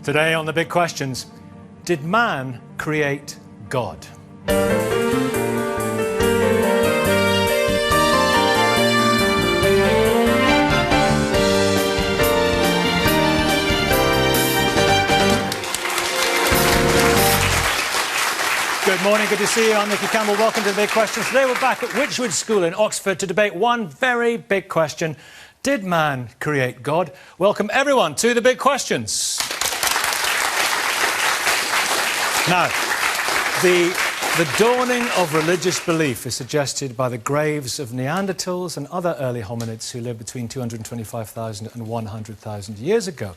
Today on The Big Questions, did man create God? Good morning, good to see you. I'm Nicky, Campbell. Welcome to The Big Questions. Today we're back at Wychwood School in Oxford to debate one very big question. Did man create God? Welcome everyone to The Big Questions. Now, the dawning of religious belief is suggested by the graves of Neanderthals and other early hominids who lived between 225,000 and 100,000 years ago.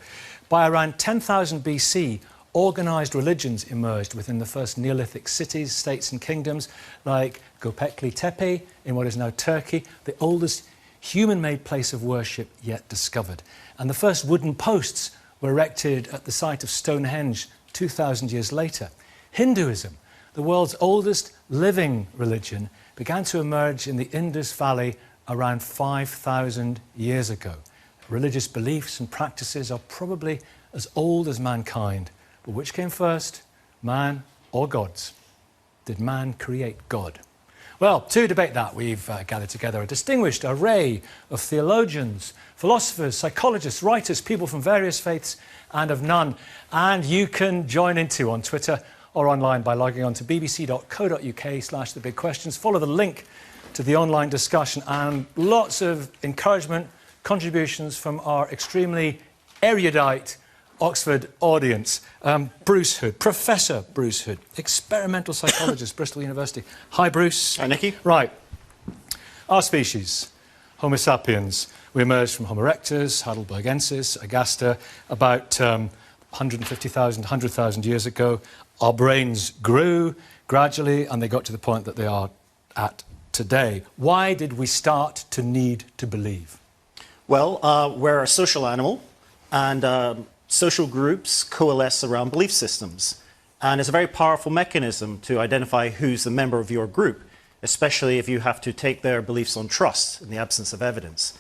By around 10,000 BC, organised religions emerged within the first Neolithic cities, states and kingdoms like Göbekli Tepe in what is now Turkey, the oldest human-made place of worship yet discovered. And the first wooden posts were erected at the site of Stonehenge 2,000 years later. Hinduism, the world's oldest living religion, began to emerge in the Indus Valley around 5,000 years ago. Religious beliefs and practices are probably as old as mankind. But which came first, man or gods? Did man create God? Well, to debate that, we've gathered together a distinguished array of theologians, philosophers, psychologists, writers, people from various faiths and of none. And you can join in too on Twitter or online by logging on to bbc.co.uk/thebigquestions. Follow the link to the online discussion and lots of encouragement, contributions from our extremely erudite Oxford audience. Bruce Hood, Professor Bruce Hood, experimental psychologist, Bristol University. Hi, Bruce. Hi, Nicky. Right. Our species, Homo sapiens, we emerged from Homo erectus, Heidelbergensis, Agaster, about 150,000, 100,000 years ago. Our brains grew gradually, and they got to the point that they are at today. Why did we start to need to believe? Well, we're a social animal, and social groups coalesce around belief systems. And it's a very powerful mechanism to identify who's the member of your group, especially if you have to take their beliefs on trust in the absence of evidence.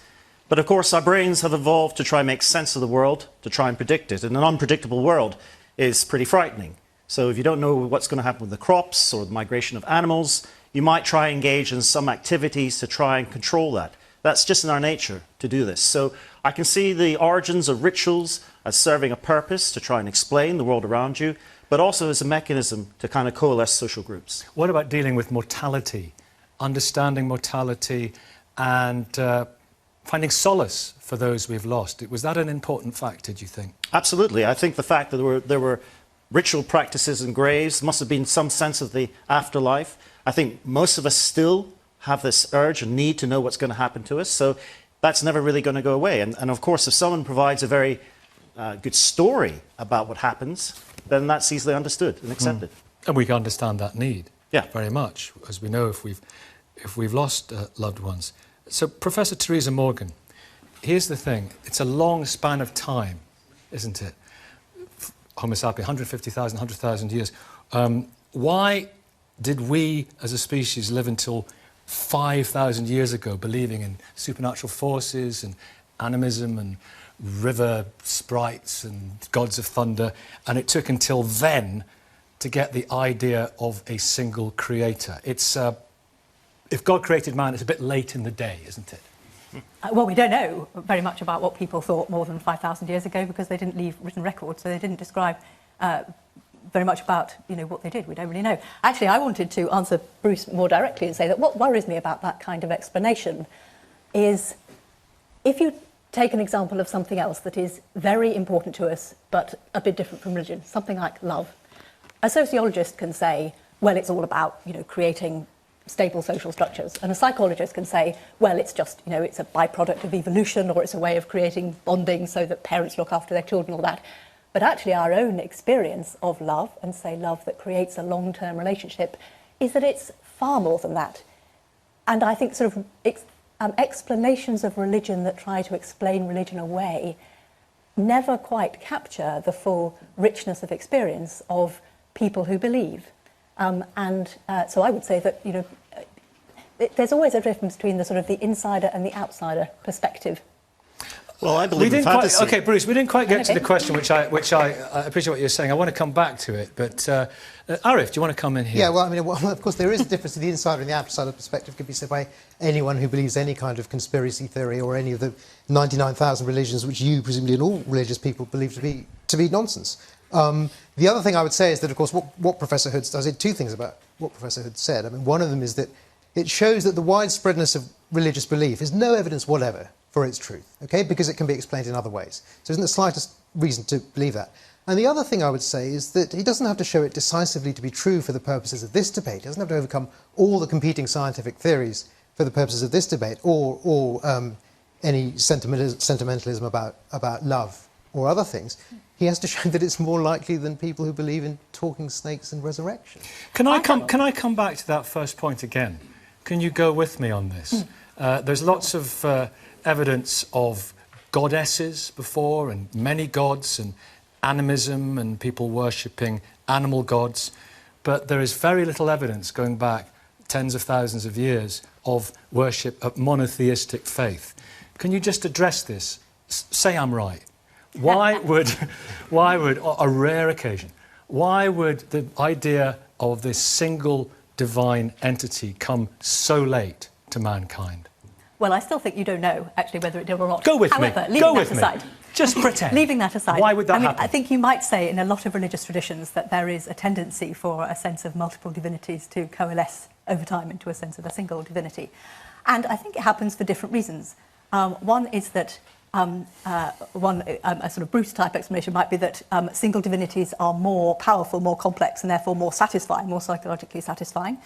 But of course, our brains have evolved to try and make sense of the world, to try and predict it. And an unpredictable world is pretty frightening. So if you don't know what's going to happen with the crops or the migration of animals, you might try and engage in some activities to try and control that. That's just in our nature to do this. So I can see the origins of rituals as serving a purpose to try and explain the world around you, but also as a mechanism to kind of coalesce social groups. What about dealing with mortality, understanding mortality and finding solace for those we've lost? Was that an important factor, do you think? Absolutely. I think the fact that there were ritual practices in graves must have been some sense of the afterlife. I think most of us still have this urge and need to know what's going to happen to us, so that's never really going to go away. And of course, if someone provides a very good story about what happens, then that's easily understood and accepted. And we can understand that need, yeah, very much, as we know if we've lost loved ones. So, Professor Theresa Morgan, here's the thing. It's a long span of time, isn't it? Homo sapiens, 150,000, 100,000 years. Why did we, as a species, live until 5,000 years ago, believing in supernatural forces and animism and river sprites and gods of thunder, and it took until then to get the idea of a single creator? It's if God created man, it's a bit late in the day, isn't it? Well, we don't know very much about what people thought more than 5,000 years ago because they didn't leave written records, so they didn't describe very much about what they did. We don't really know. Actually, I wanted to answer Bruce more directly and say that what worries me about that kind of explanation is if you take an example of something else that is very important to us but a bit different from religion, something like love. A sociologist can say, well, it's all about creating stable social structures, and a psychologist can say, well, it's just it's a byproduct of evolution, or it's a way of creating bonding so that parents look after their children, all that. But actually our own experience of love, and say love that creates a long-term relationship, is that it's far more than that. And I think sort of explanations of religion that try to explain religion away never quite capture the full richness of experience of people who believe. So I would say that there's always a difference between the sort of the insider and the outsider perspective. Well, I believe in fantasy. OK, Bruce, we didn't quite get to the question, which I appreciate what you're saying. I want to come back to it, but Arif, do you want to come in here? Yeah, well, I mean, of course, there is a difference. The insider and the outsider perspective could be said by anyone who believes any kind of conspiracy theory or any of the 99,000 religions which you, presumably, and all religious people believe to be nonsense. The other thing I would say is that, of course, what Professor Hood does, two things about what Professor Hood said. I mean, one of them is that it shows that the widespreadness of religious belief is no evidence whatever for its truth, okay, because it can be explained in other ways. So there isn't the slightest reason to believe that. And the other thing I would say is that he doesn't have to show it decisively to be true for the purposes of this debate. He doesn't have to overcome all the competing scientific theories for the purposes of this debate, or any sentimentalism about love or other things. He has to show that it's more likely than people who believe in talking snakes and resurrection. Can I come back to that first point again? Can you go with me on this? There's lots of evidence of goddesses before, and many gods, and animism, and people worshipping animal gods, but there is very little evidence going back tens of thousands of years of worship of monotheistic faith. Can you just address this? Say I'm right. Why would a rare occasion, why would the idea of this single divine entity come so late to mankind? Well, I still think you don't know, actually, whether it did or not. Go with me. However, Go with me. Just pretend. Leaving that aside. Why would that happen? I think you might say in a lot of religious traditions that there is a tendency for a sense of multiple divinities to coalesce over time into a sense of a single divinity. And I think it happens for different reasons. One is that a sort of Bruce-type explanation might be that single divinities are more powerful, more complex, and therefore more satisfying, more psychologically satisfying.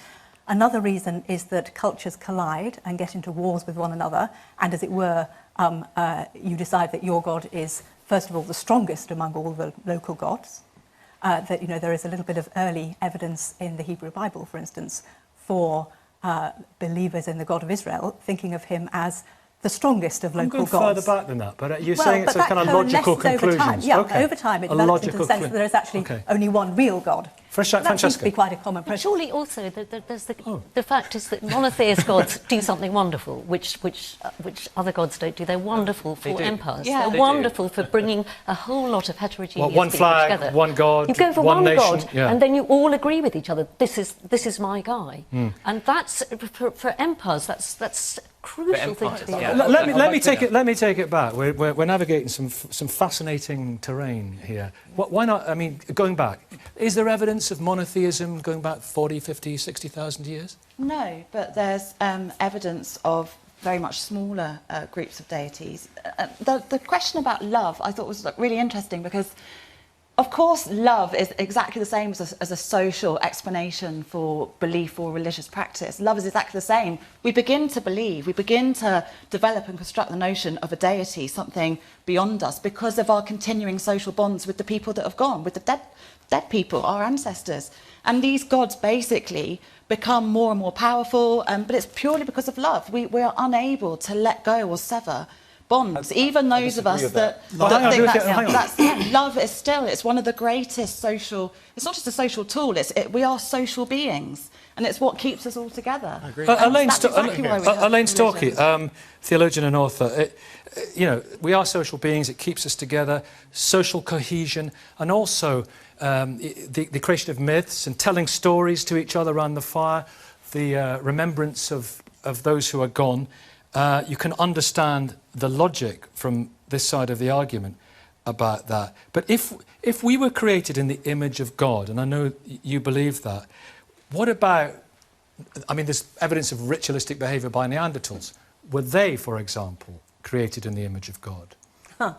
Another reason is that cultures collide and get into wars with one another, and as it were, you decide that your god is, first of all, the strongest among all the local gods. That, you know, there is a little bit of early evidence in the Hebrew Bible, for instance, for believers in the God of Israel, thinking of him as the strongest of local gods. I'm going further back than that, but you're saying it's a kind of logical conclusion. Over time. Yeah, over time it develops into the sense that there is actually only one real God. Francesca. That seems to be quite a common process. Surely also there's the fact is that monotheist gods do something wonderful, which other gods don't do. They're wonderful for empires. Yeah, they're wonderful for bringing a whole lot of heterogeneous one people flag, together. one god, you go for one nation, god, and then you all agree with each other. This is my guy, and that's for empires. That's crucial thing to be. Let me take it back. We're navigating some fascinating terrain here. Why not? I mean, going back, is there evidence of monotheism going back 40, 50, 60,000 years? No, but there's evidence of very much smaller groups of deities. The question about love I thought was really interesting because, of course, love is exactly the same as a social explanation for belief or religious practice. Love is exactly the same. We begin to believe, we begin to develop and construct the notion of a deity, something beyond us, because of our continuing social bonds with the people that have gone, with the dead people, our ancestors. And these gods basically become more and more powerful, but it's purely because of love. We are unable to let go or sever bonds, even those of us that think that's love is still, it's one of the greatest social, it's not just a social tool, we are social beings, and it's what keeps us all together. I agree. Elaine Storkey, theologian and author, you know, we are social beings, it keeps us together, social cohesion, and also the creation of myths and telling stories to each other around the fire, the remembrance of those who are gone. You can understand the logic from this side of the argument about that. But if we were created in the image of God, and I know you believe that, what about, I mean, there's evidence of ritualistic behaviour by Neanderthals. Were they, for example, created in the image of God? Huh.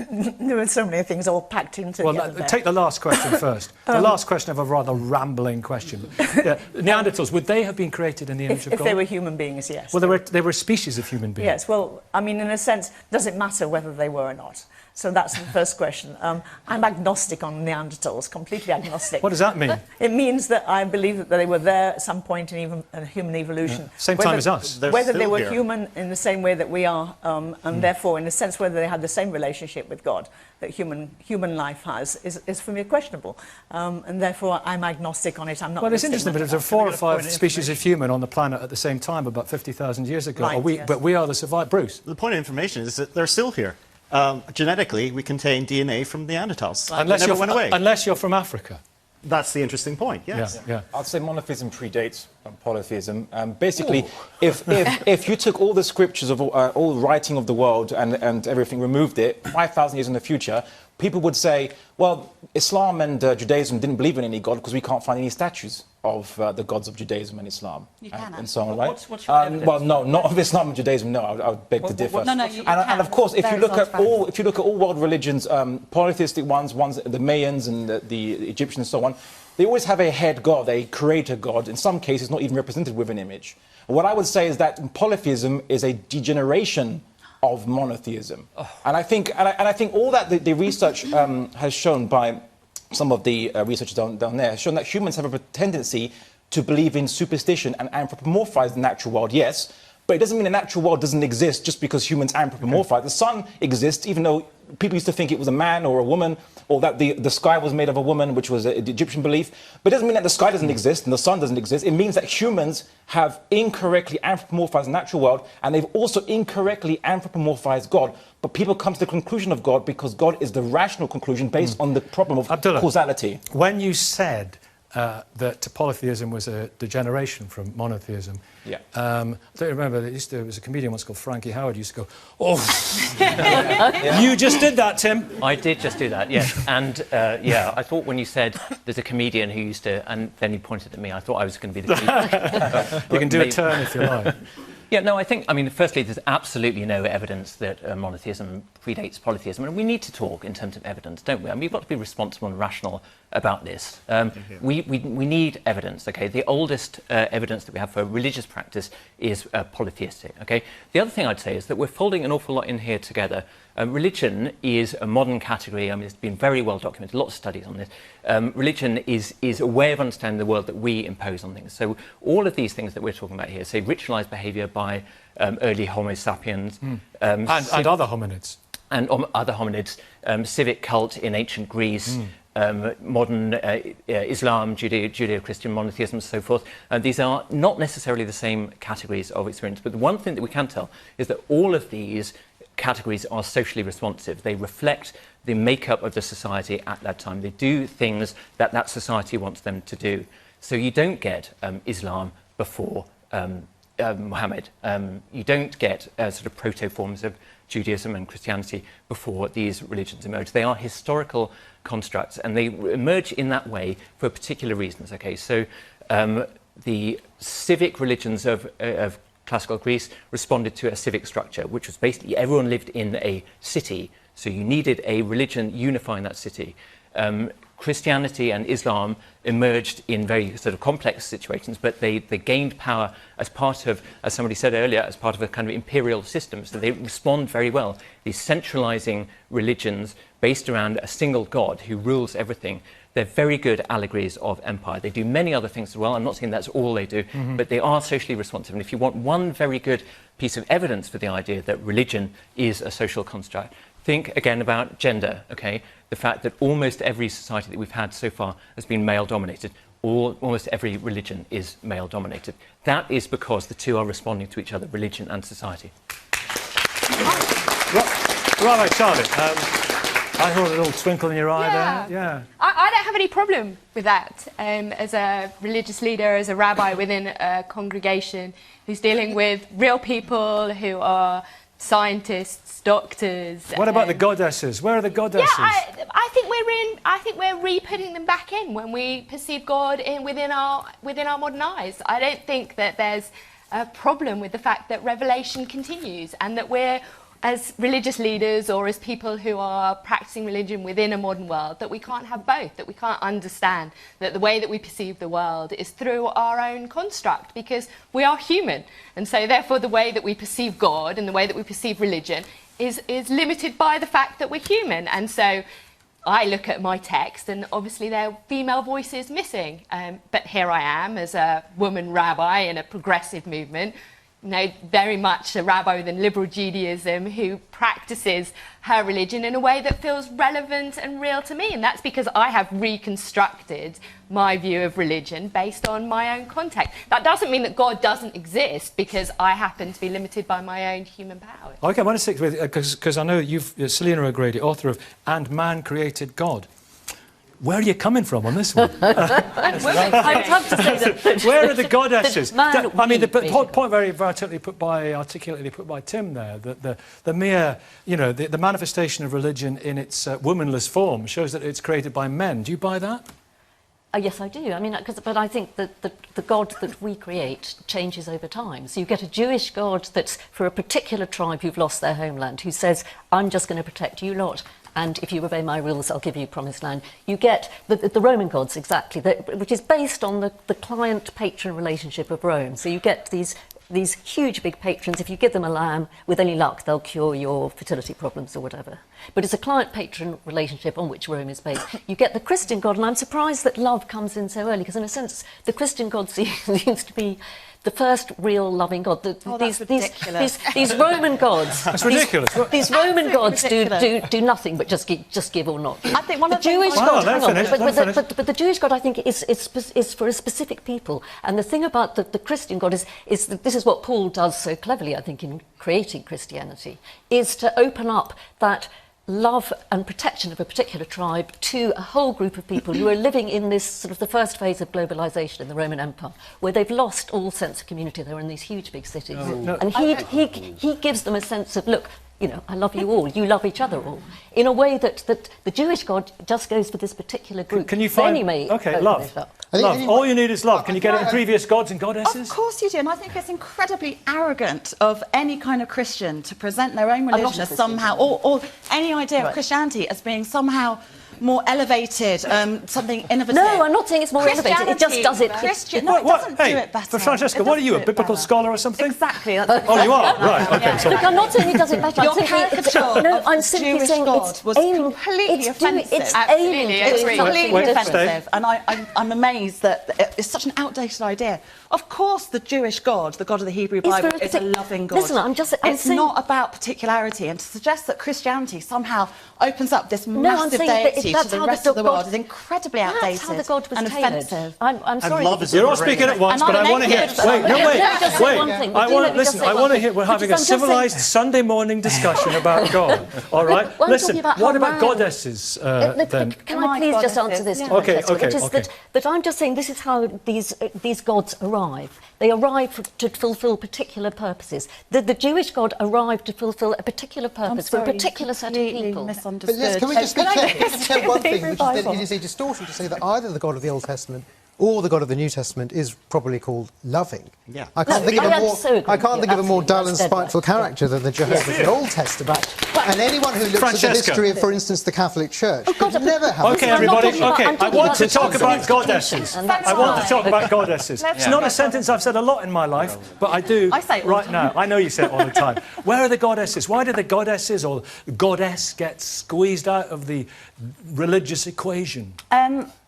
There are so many things all packed into together. Well, take the last question first. The last question of a rather rambling question. Yeah, Neanderthals, would they have been created in the image of God? If they were human beings, yes. Well, they were a species of human beings. Yes, well, I mean, in a sense, does it matter whether they were or not? So that's the first question. I'm agnostic on Neanderthals, completely agnostic. What does that mean? It means that I believe that they were there at some point in human evolution. Yeah. Same time as us. Whether they were human in the same way that we are, and therefore, in a sense, whether they had the same relationship with God that human life has is for me questionable, and therefore I'm agnostic on it. I'm not. Well, it's interesting, but there are 4 or 5 species of human on the planet at the same time about 50,000 years ago. Right, yes. But we are the survivors. Bruce. The point of information is that they're still here. Genetically, we contain DNA from Neanderthals. Unless It never went away. Unless you're from Africa. That's the interesting point, yes. Yeah. I'd say monotheism predates polytheism. Basically, if you took all the scriptures of all writing of the world and everything, removed it, 5,000 years in the future, people would say, well, Islam and Judaism didn't believe in any god because we can't find any statues of the gods of Judaism and Islam. You can. And so on, right? What's your evidence? Well, no, not of Islam and Judaism. No, I would beg to differ. No, you and of course, if you Very look large at all world religions, polytheistic ones, the Mayans and the Egyptians and so on, they always have a head god, a creator god. In some cases, not even represented with an image. What I would say is that polytheism is a degeneration of monotheism, and I think all that the research has shown by some of the researchers down there has shown that humans have a tendency to believe in superstition and anthropomorphize the natural world. Yes. But it doesn't mean the natural world doesn't exist just because humans anthropomorphize. Okay. The sun exists, even though people used to think it was a man or a woman, or that the sky was made of a woman, which was the Egyptian belief. But it doesn't mean that the sky doesn't exist and the sun doesn't exist. It means that humans have incorrectly anthropomorphized the natural world, and they've also incorrectly anthropomorphized God. But people come to the conclusion of God because God is the rational conclusion based on the problem of Abdullah, causality. When you said that polytheism was a degeneration from monotheism. Yeah. I don't remember, there was a comedian once called Frankie Howard used to go, oh, you just did that, Tim. I did just do that, yes. And, yeah, I thought when you said there's a comedian who used to, and then you pointed at me, I thought I was going to be the comedian. You can do a turn if you like. Yeah, no, I think, I mean, firstly, there's absolutely no evidence that monotheism predates polytheism. And we need to talk in terms of evidence, don't we? I mean, we've got to be responsible and rational about this. We need evidence, OK? The oldest evidence that we have for religious practice is polytheistic, OK? The other thing I'd say is that we're folding an awful lot in here together. Religion is a modern category. I mean, it's been very well documented, lots of studies on this. Religion is a way of understanding the world that we impose on things. So all of these things that we're talking about here, say ritualized behavior by early Homo sapiens. And other hominids. And other hominids, civic cult in ancient Greece, modern Islam, Judeo-Christian monotheism and so forth. These are not necessarily the same categories of experience, but the one thing that we can tell is that all of these categories are socially responsive. They reflect the makeup of the society at that time. They do things that that society wants them to do. So you don't get Islam before Muhammad. You don't get sort of proto-forms of Judaism and Christianity before these religions emerge. They are historical constructs, and they emerge in that way for particular reasons. Okay, so the civic religions of classical Greece responded to a civic structure, which was basically everyone lived in a city, so you needed a religion unifying that city. Christianity and Islam emerged in very sort of complex situations, but they gained power as part of, as somebody said earlier, as part of a kind of imperial system. So they respond very well. These centralizing religions based around a single god who rules everything, they're very good allegories of empire. They do many other things as well. I'm not saying that's all they do, but they are socially responsive. And if you want one very good piece of evidence for the idea that religion is a social construct, think again about gender, okay? The fact that almost every society that we've had so far has been male-dominated. Almost every religion is male-dominated. That is because the two are responding to each other, religion and society. Right, Charley. I thought it all twinkle in your eye there. Yeah. I don't have any problem with that. As a religious leader, as a rabbi within a congregation who's dealing with real people who are scientists, doctors. What about the goddesses? Where are the goddesses? Yeah, I think we're re-putting them back in when we perceive God within our modern eyes. I don't think that there's a problem with the fact that revelation continues and that we're, as religious leaders or as people who are practicing religion within a modern world, that we can't have both, that we can't understand that the way that we perceive the world is through our own construct, because we are human. And so therefore the way that we perceive God and the way that we perceive religion is limited by the fact that we're human. And so I look at my text and obviously there are female voices missing. But here I am as a woman rabbi in a progressive movement, very much a rabbi than liberal Judaism, who practices her religion in a way that feels relevant and real to me. And that's because I have reconstructed my view of religion based on my own context. That doesn't mean that God doesn't exist, because I happen to be limited by my own human powers. OK, I want to stick with, because I know you've, Selina O'Grady, author of And Man Created God. Where are you coming from on this one? I would have to say that. Where are the goddesses? I mean, the point very articulately put by Tim there, that the mere, the manifestation of religion in its womanless form shows that it's created by men. Do you buy that? Yes, I do. I mean, but I think that the God that we create changes over time. So you get a Jewish God that's for a particular tribe who've lost their homeland, who says, I'm just going to protect you lot, and if you obey my rules, I'll give you promised land. You get the Roman gods, exactly, which is based on the client-patron relationship of Rome. So you get these huge big patrons. If you give them a lamb, with any luck, they'll cure your fertility problems or whatever. But it's a client-patron relationship on which Rome is based. You get the Christian God, and I'm surprised that love comes in so early, because in a sense, the Christian God seems to be the first real loving God. These Roman gods. That's ridiculous. These Roman gods do nothing but just give or not. I think one of the Jewish God. But the Jewish God, I think, is for a specific people. And the thing about the Christian God is that this is what Paul does so cleverly, I think, in creating Christianity, is to open up that love and protection of a particular tribe to a whole group of people who are living in this sort of the first phase of globalization in the Roman Empire, where they've lost all sense of community. They're in these huge big cities. And he gives them a sense of, look, I love you all, you love each other all, in a way that the Jewish God just goes for this particular group. Can you find... OK, love. Love. All you need is love. Can you get it in previous gods and goddesses? Of course you do, and I think it's incredibly arrogant of any kind of Christian to present their own religion as somehow, or any idea of Christianity as being somehow more elevated, something innovative. No, I'm not saying it's more innovative. It just does it. It doesn't do it better. Francesca, what are you, a biblical scholar or something? Exactly. Oh, you are? Right, OK. So. Look, I'm not saying it doesn't better. I'm simply Jewish saying God was completely offensive. It's alien. Completely offensive. And I'm amazed that it's such an outdated idea. Of course, the Jewish God, the God of the Hebrew Bible, is a loving God. Listen, it's not about particularity, and to suggest that Christianity somehow opens up this massive deity to the rest of the world is incredibly outdated and offensive. I'm sorry. You're all speaking at once, but I want to hear... Wait. I want to hear... We're having a civilised Sunday morning discussion about God, all right? Listen, what about goddesses, then? Can I please just answer this? OK. That I'm just saying this is how these gods arrive. They arrive to fulfil particular purposes. The Jewish God arrived to fulfil a particular purpose for a particular set of people. But can we just be clear? One thing, which is that it is a distortion to say that either the God of the Old Testament or the God of the New Testament is probably called loving. Yeah. I can't think of a more dull and spiteful character than the Jehovah in the Old Testament. And anyone who looks at the history of, for instance, the Catholic Church would never have... OK, everybody, OK, I want to talk about goddesses. I want to talk about goddesses. It's not a sentence I've said a lot in my life, but I do right now. I know you say it all the time. Where are the goddesses? Why did the goddesses or goddess get squeezed out of the religious equation?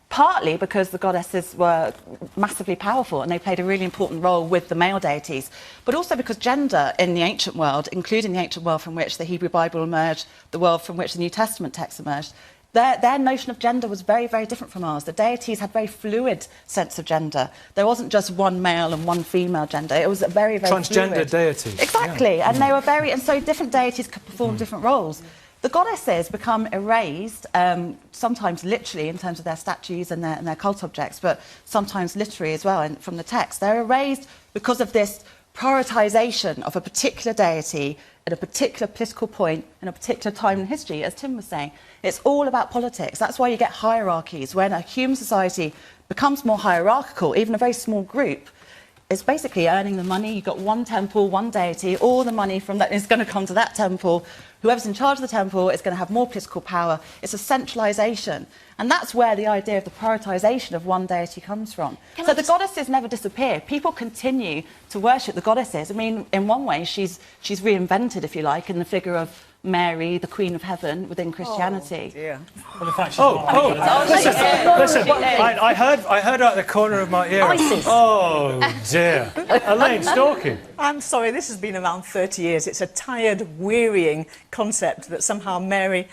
Partly because the goddesses were massively powerful and they played a really important role with the male deities, but also because gender in the ancient world, including the ancient world from which the Hebrew Bible emerged, the world from which the New Testament text emerged, their notion of gender was very, very different from ours. The deities had a very fluid sense of gender. There wasn't just one male and one female gender. It was a very, very transgender fluid. deities. Exactly, and they were very... And so different deities could perform different roles. The goddesses become erased, sometimes literally in terms of their statues and their cult objects, but sometimes literally as well from the text. They're erased because of this prioritisation of a particular deity at a particular political point in a particular time in history, as Tim was saying. It's all about politics. That's why you get hierarchies. When a human society becomes more hierarchical, even a very small group, it's basically earning the money. You've got one temple, one deity, all the money from that is going to come to that temple. Whoever's in charge of the temple is going to have more political power. It's a centralisation. And that's where the idea of the prioritisation of one deity comes from. So the goddesses never disappear. People continue to worship the goddesses. I mean, in one way, she's reinvented, if you like, in the figure of Mary, the Queen of Heaven, within Christianity. Oh, dear. Listen, I heard out the corner of my ear. ISIS. Oh, dear. Elaine, Storkey. I'm sorry, this has been around 30 years. It's a tired, wearying concept that somehow Mary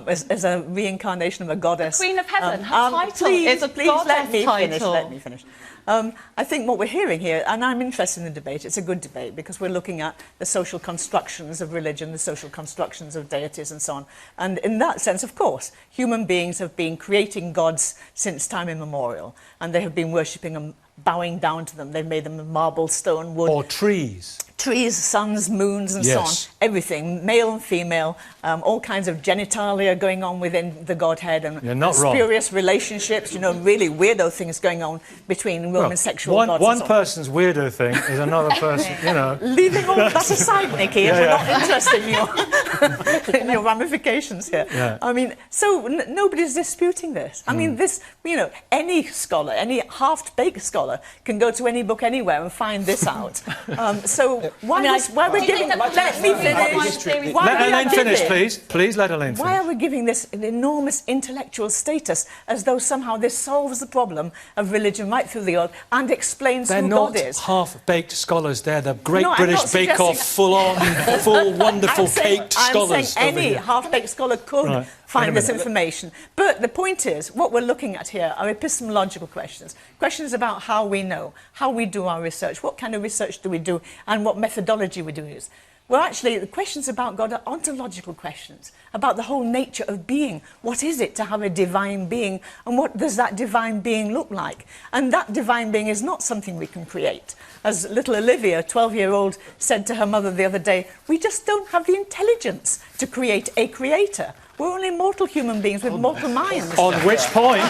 is a reincarnation of a goddess. The Queen of Heaven, her title is a please let me title. Let me finish. I think what we're hearing here, and I'm interested in the debate, it's a good debate because we're looking at the social constructions of religion, the social constructions of deities and so on. And in that sense, of course, human beings have been creating gods since time immemorial, and they have been worshipping them, bowing down to them. They've made them of marble, stone, wood. Or trees. Trees, suns, moons, and so on. Everything, male and female, all kinds of genitalia going on within the Godhead, and spurious relationships, you know, really weirdo things going on between Roman sexual gods. One person's weirdo thing is another person, you know. Leaving all that aside, Nicky, if we're not interested in your ramifications here. Yeah. I mean, so nobody's disputing this. I mean, this, you know, any scholar, any half-baked scholar can go to any book anywhere and find this out. So why we're giving... Let me finish. Let Elaine finish, please. Please let Elaine finish. Why are we giving this an enormous intellectual status as though somehow this solves the problem of religion right through the earth and explains who God is? They're not half-baked scholars. They're the Great British Bake Off, full-on, wonderful caked scholars. I'm saying any half-baked scholar could find this information. But the point is, what we're looking at here are epistemological questions. Questions about how we know, how we do our research, what kind of research do we do, and what methodology we do use. Well, actually, the questions about God are ontological questions, about the whole nature of being. What is it to have a divine being, and what does that divine being look like? And that divine being is not something we can create. As little Olivia, 12-year-old, said to her mother the other day, we just don't have the intelligence to create a creator. We're only mortal human beings with mortal minds. On which point,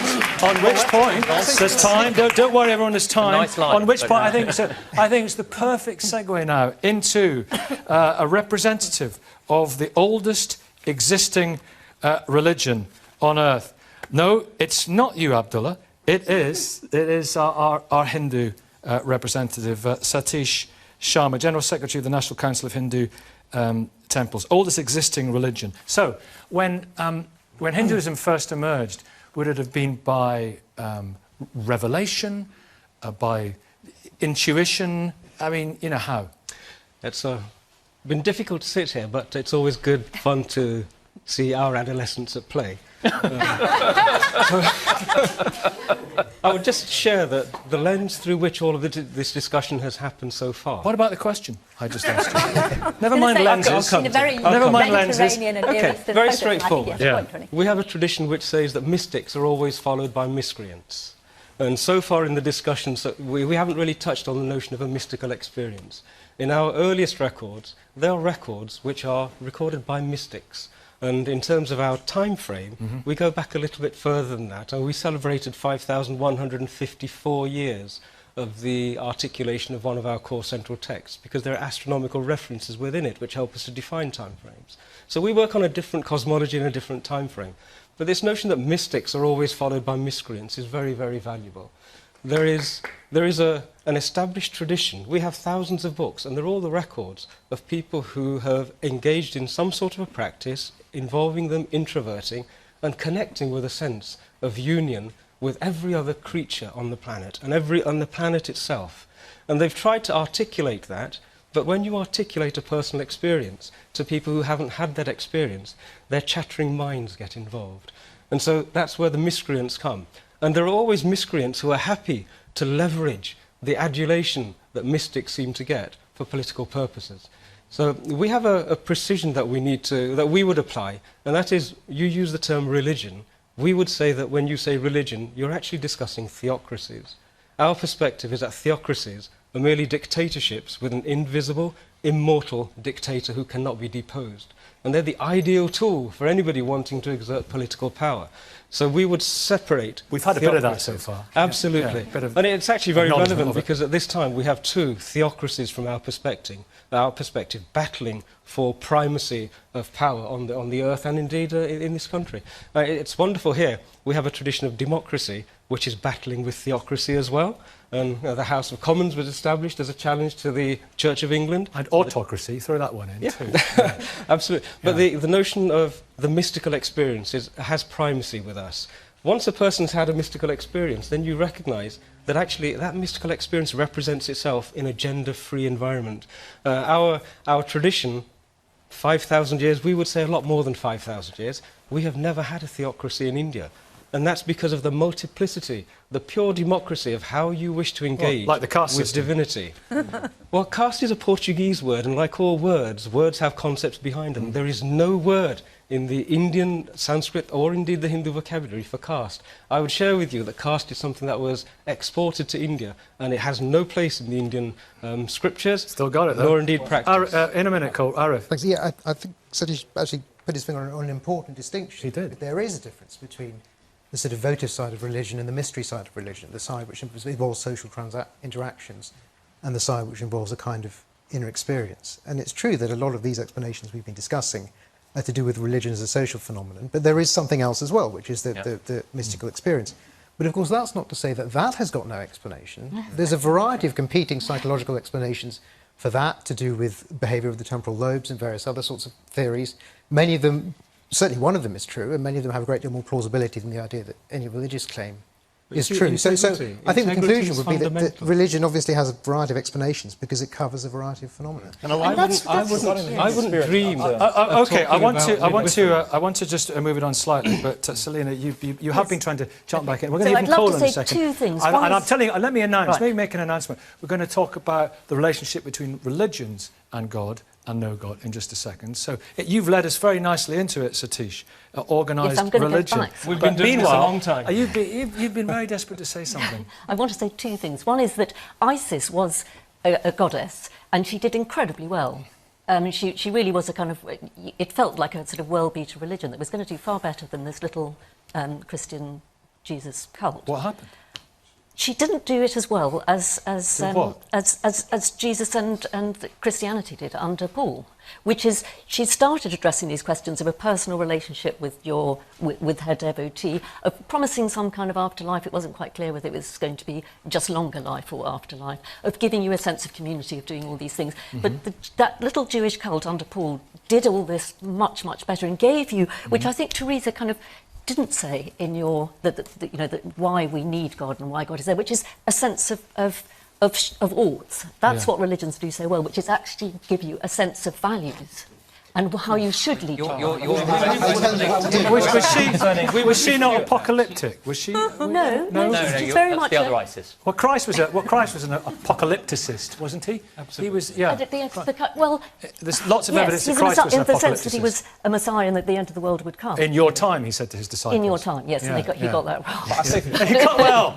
there's time. Don't worry, everyone, there's time. Nice line, on which point, I think it's the perfect segue now into a representative of the oldest existing religion on earth. No, it's not you, Abdullah. It is our Hindu representative, Satish Sharma, General Secretary of the National Council of Hindu Temples, oldest existing religion. So, when Hinduism first emerged, would it have been by revelation, by intuition? I mean, you know, how? It's been difficult to sit here, but it's always good fun to see our adolescents at play. I would just share that the lens through which all of this discussion has happened so far. What about the question I just asked you? Never mind lenses. Never mind lenses. Okay, very straightforward. Yeah. We have a tradition which says that mystics are always followed by miscreants. And so far in the discussions, we haven't really touched on the notion of a mystical experience. In our earliest records, there are records which are recorded by mystics. And in terms of our time frame, we go back a little bit further than that. And we celebrated 5,154 years of the articulation of one of our core central texts, because there are astronomical references within it which help us to define time frames. So we work on a different cosmology and a different time frame. But this notion that mystics are always followed by miscreants is very, very valuable. There is an established tradition. We have thousands of books, and they're all the records of people who have engaged in some sort of a practice involving them introverting and connecting with a sense of union with every other creature on the planet and on the planet itself. And they've tried to articulate that, but when you articulate a personal experience to people who haven't had that experience, their chattering minds get involved. And so that's where the miscreants come. And there are always miscreants who are happy to leverage the adulation that mystics seem to get for political purposes. So we have a precision that we would apply, and that is, you use the term religion. We would say that when you say religion, you're actually discussing theocracies. Our perspective is that theocracies are merely dictatorships with an invisible, immortal dictator who cannot be deposed. And they're the ideal tool for anybody wanting to exert political power. So we would separate... We've had a bit of that so far. Absolutely. Yeah, and it's actually very relevant because at this time we have two theocracies from our perspective battling for primacy of power on the earth and indeed in this country. It's wonderful here. We have a tradition of democracy which is battling with theocracy as well. And the House of Commons was established as a challenge to the Church of England. And autocracy, throw that one in too. Absolutely. But the notion of the mystical experience has primacy with us. Once a person's had a mystical experience, then you recognise that actually that mystical experience represents itself in a gender-free environment. Our tradition, 5,000 years, we would say a lot more than 5,000 years, we have never had a theocracy in India. And that's because of the multiplicity, the pure democracy of how you wish to engage like the caste with system. Divinity. Well, caste is a Portuguese word, and like all words have concepts behind them. There is no word in the Indian Sanskrit or indeed the Hindu vocabulary for caste. I would share with you that caste is something that was exported to India, and it has no place in the Indian scriptures. Still got it, though. Nor indeed practice. In a minute, Cole. Arif. Thanks. Yeah, I think Satish actually put his finger on an important distinction. He did. There is a difference between the sort of votive side of religion and the mystery side of religion, the side which involves social interactions and the side which involves a kind of inner experience. And it's true that a lot of these explanations we've been discussing are to do with religion as a social phenomenon, but there is something else as well, which is the mystical experience. But of course, that's not to say that that has got no explanation. There's a variety of competing psychological explanations for that, to do with behaviour of the temporal lobes and various other sorts of theories. Many of them, certainly one of them is true, and many of them have a great deal more plausibility than the idea that any religious claim is true. So I think the conclusion would be that religion obviously has a variety of explanations because it covers a variety of phenomena. And I wouldn't dream. Okay, I want to just move it on slightly, but Selina, you have been trying to jump back in. We're going to even Cole in a second. Two things. And I'm telling you, let me announce. Maybe make an announcement. We're going to talk about the relationship between religions and God and no God in just a second. So you've led us very nicely into it, Satish. Organised religion. We've been doing this a long time. You've been very desperate to say something. I want to say two things. One is that Isis was a goddess, and she did incredibly well. She really was a kind of... It felt like a sort of world-beater religion that was going to do far better than this little Christian Jesus cult. What happened? She didn't do it as well as Jesus and Christianity did under Paul, which is she started addressing these questions of a personal relationship with her devotee, of promising some kind of afterlife. It wasn't quite clear whether it was going to be just longer life or afterlife, of giving you a sense of community, of doing all these things. But that little Jewish cult under Paul did all this much, much better and gave you, which I think Teresa kind of didn't say in your why we need God and why God is there, which is a sense of oughts. That's what religions do so well, which is actually give you a sense of values and how you should lead. Was she not apocalyptic? Was she? No, she's very much the other ISIS. Well, Christ was an apocalypticist, wasn't he? Absolutely. He was. Yeah. Well, there's lots of evidence that Christ was an in the sense that he apocalypticist. was a Messiah and that the end of the world would come. In your time, he said to his disciples. In your time, yes, and he got that wrong. He got well.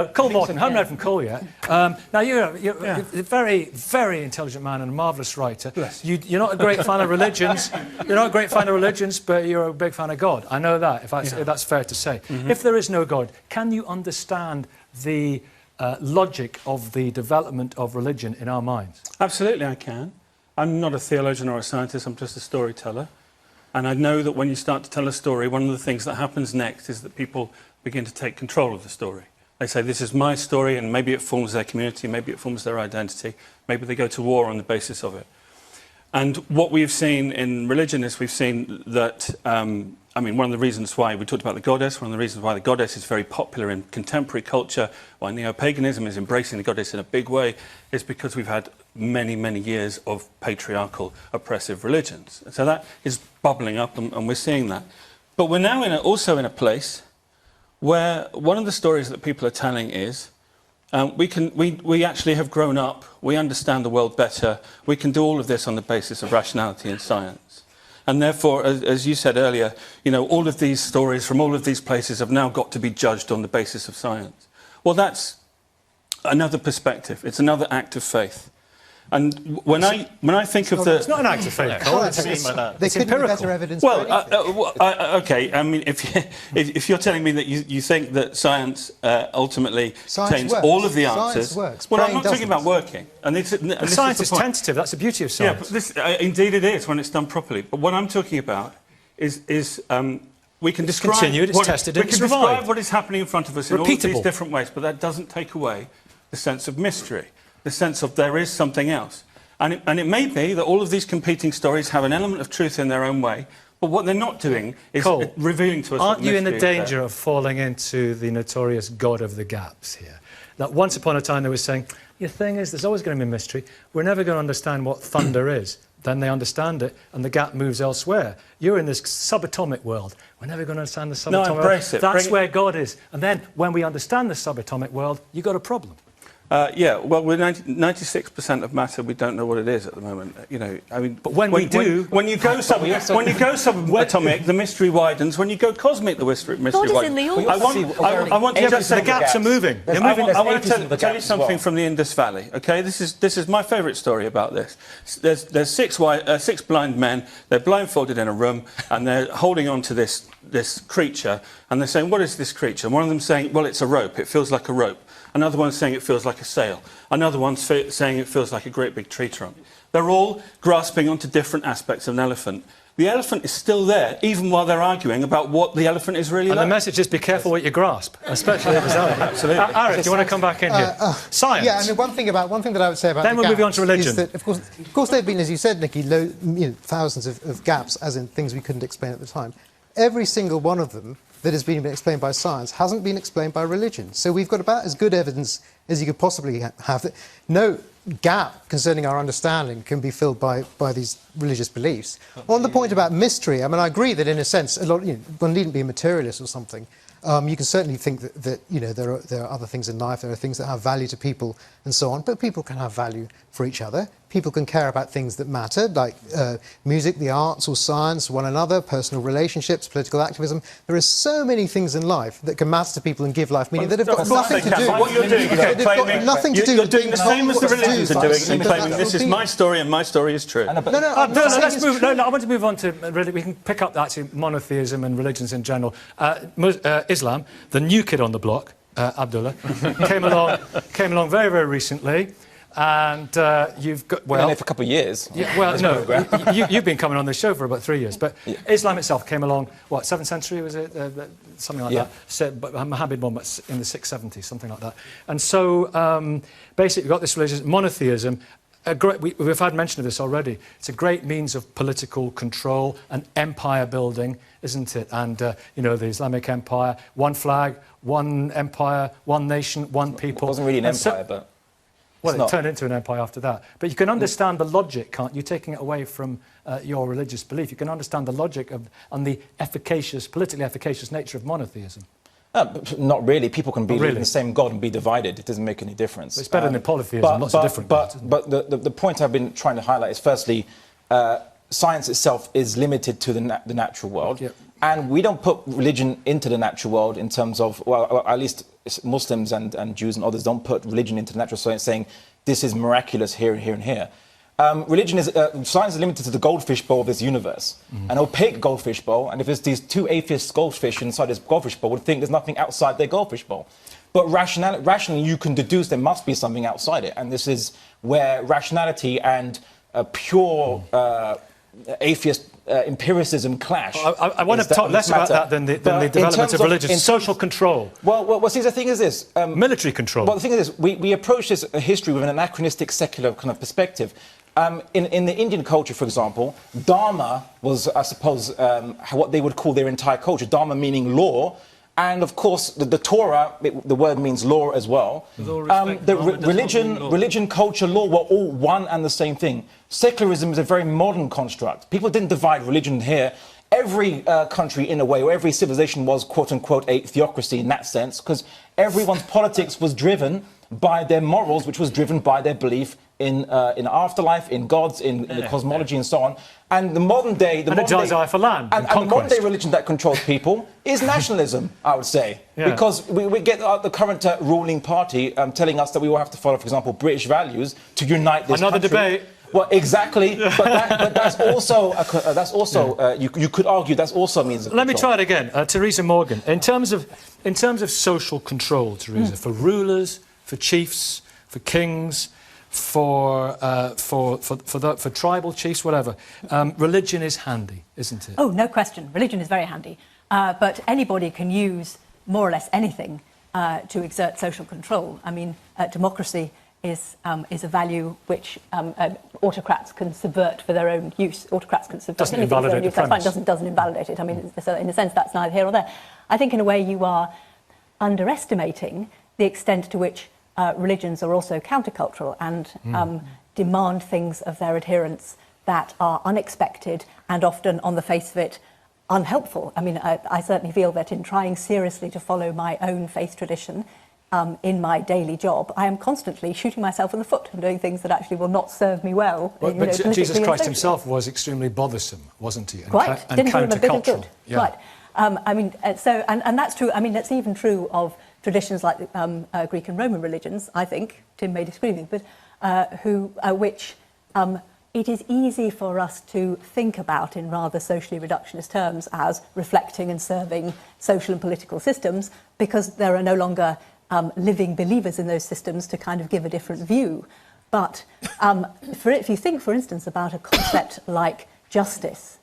Cole Morton, haven't heard from Cole yet. Now you're a very, very intelligent man and a marvellous writer. Yes. You're not a great fan of religions. You're not a great fan of religions, but you're a big fan of God. I know that. If that's fair to say. If there is no God, can you understand the logic of the development of religion in our minds? Absolutely, I can. I'm not a theologian or a scientist. I'm just a storyteller. And I know that when you start to tell a story, one of the things that happens next is that people begin to take control of the story. They say, this is my story, and maybe it forms their community, maybe it forms their identity, maybe they go to war on the basis of it. And what we've seen in religion is we've seen that, one of the reasons why we talked about the goddess, one of the reasons why the goddess is very popular in contemporary culture, why neo-paganism is embracing the goddess in a big way, is because we've had many, many years of patriarchal, oppressive religions. So that is bubbling up, and we're seeing that. But we're now also in a place where one of the stories that people are telling is, we actually have grown up, we understand the world better, we can do all of this on the basis of rationality and science. And therefore, as you said earlier, all of these stories from all of these places have now got to be judged on the basis of science. Well, that's another perspective, it's another act of faith. And when I think of the... It's not an act of faith, Cole. There could be better evidence. Okay. I mean, if you're telling me that you think that science ultimately contains all of the answers... Science works. Well, I'm not talking about working. Science is tentative. That's the beauty of science. Yeah, but indeed it is when it's done properly. But what I'm talking about is we can describe... continued, it's tested, and it's revived. We can describe what is happening in front of us in all of these different ways, but that doesn't take away the sense of mystery. The sense of there is something else. And it may be that all of these competing stories have an element of truth in their own way, but what they're not doing is revealing to us. Aren't you in the danger of falling into the notorious God of the gaps here? That once upon a time they were saying, the thing is, there's always going to be a mystery. We're never going to understand what thunder is. Then they understand it, and the gap moves elsewhere. You're in this subatomic world. We're never going to understand the subatomic embrace world. it. That's where God is. And then, when we understand the subatomic world, you've got a problem. Yeah, well, we're 96% of matter. We don't know what it is at the moment. You know, I mean, but when we do, when you go subatomic, the mystery widens. When you go cosmic, the mystery widens. I want to just say the gaps are moving. I want to tell you something from the Indus Valley. Okay, this is my favourite story about this. There's six blind men. They're blindfolded in a room, and they're holding on to this creature, and they're saying, "What is this creature?" And one of them saying, "Well, it's a rope. It feels like a rope." Another one's saying it feels like a sail. Another one's saying it feels like a great big tree trunk. They're all grasping onto different aspects of an elephant. The elephant is still there, even while they're arguing about what the elephant is really like. And the message is be careful what you grasp, especially if it's elephant. Absolutely. Arif, do you want to come back in here? Science. Yeah, I mean, one thing that I would say about then the we'll move on to religion. is that, of course, there have been, as you said, Nicky, thousands of gaps, as in things we couldn't explain at the time. Every single one of them that has been explained by science hasn't been explained by religion. So we've got about as good evidence as you could possibly have. That no gap concerning our understanding can be filled by these religious beliefs. On the point about mystery, I mean, I agree that in a sense, one needn't be a materialist or something. You can certainly think that there are other things in life, there are things that have value to people and so on, but people can have value for each other. People can care about things that matter, like music, the arts or science, one another, personal relationships, political activism. There are so many things in life that can matter to people and give life meaning that have got nothing to do. What you're doing is claiming nothing to do. You're doing the same as the religions are doing, and claiming this is my story and my story is true. Let's move. No, I want to move on to we can pick up actually monotheism and religions in general. Islam, the new kid on the block, Abdullah, came along very, very recently. And you've got... Well, been there for a couple of years. Yeah, well, no, you've been coming on this show for about 3 years. But Islam itself came along, what, 7th century, was it? Something like that. Muhammad one, but in the 670s, something like that. And so, basically, we've got this religion, monotheism. We've had mention of this already. It's a great means of political control and empire building, isn't it? And, the Islamic Empire, one flag, one empire, one nation, one people. It wasn't really an empire, but... Well, it turned into an empire after that. But you can understand the logic, can't you? Taking it away from your religious belief, you can understand the logic and the politically efficacious nature of monotheism. Not really. People can believe in the same God and be divided. It doesn't make any difference. But it's better than polytheism, lots of different gods. But the point I've been trying to highlight is, firstly, science itself is limited to the natural world. Yep. And we don't put religion into the natural world in terms of, well, at least Muslims and Jews and others don't put religion into the natural world, saying this is miraculous here and here and here. Science is limited to the goldfish bowl of this universe, an opaque goldfish bowl. And if there's these two atheist goldfish inside this goldfish bowl, would think there's nothing outside their goldfish bowl. But rationally, you can deduce there must be something outside it. And this is where rationality and pure atheist empiricism clash. I want to talk less about that than the development of religion. Social control. Well, see, the thing is this. Military control. Well, the thing is this. We approach this history with an anachronistic, secular kind of perspective. In the Indian culture, for example, Dharma was, I suppose, what they would call their entire culture. Dharma meaning law. And, of course, the Torah, the word means law as well. Religion, culture, law were all one and the same thing. Secularism is a very modern construct. People didn't divide religion here. Every country, in a way, or every civilization was, quote-unquote, a theocracy in that sense, because everyone's politics was driven by their morals, which was driven by their belief in afterlife, in gods, in the cosmology, and so on. And the modern day... And a desire for land and the modern day religion that controls people is nationalism, I would say. Yeah. Because we get the current ruling party telling us that we will have to follow, for example, British values to unite this country. Debate. Well, exactly, but that's also you could argue that also means. Let me try it again, Theresa Morgan. In terms of social control, Theresa, for rulers, for chiefs, for kings, for tribal chiefs, whatever, religion is handy, isn't it? Oh, no question. Religion is very handy, but anybody can use more or less anything to exert social control. I mean, democracy is a value which autocrats can subvert for their own use. Autocrats can subvert doesn't anything for their own invalidate use. the That's fine. premise. Doesn't invalidate it. I mean, so in a sense, that's neither here or there. I think in a way you are underestimating the extent to which religions are also countercultural and demand things of their adherents that are unexpected and often, on the face of it, unhelpful. I mean, I certainly feel that in trying seriously to follow my own faith tradition in my daily job, I am constantly shooting myself in the foot and doing things that actually will not serve me well. But politically Jesus and Christ socially. himself was extremely bothersome, wasn't he? And Quite. and Didn't do him a bit of good. Yeah. Right. I mean, so, and that's true. I mean, that's even true of traditions like Greek and Roman religions, I think. Tim may disagree with me, but which it is easy for us to think about in rather socially reductionist terms as reflecting and serving social and political systems, because there are no longer living believers in those systems to kind of give a different view. But if you think, for instance, about a concept like justice,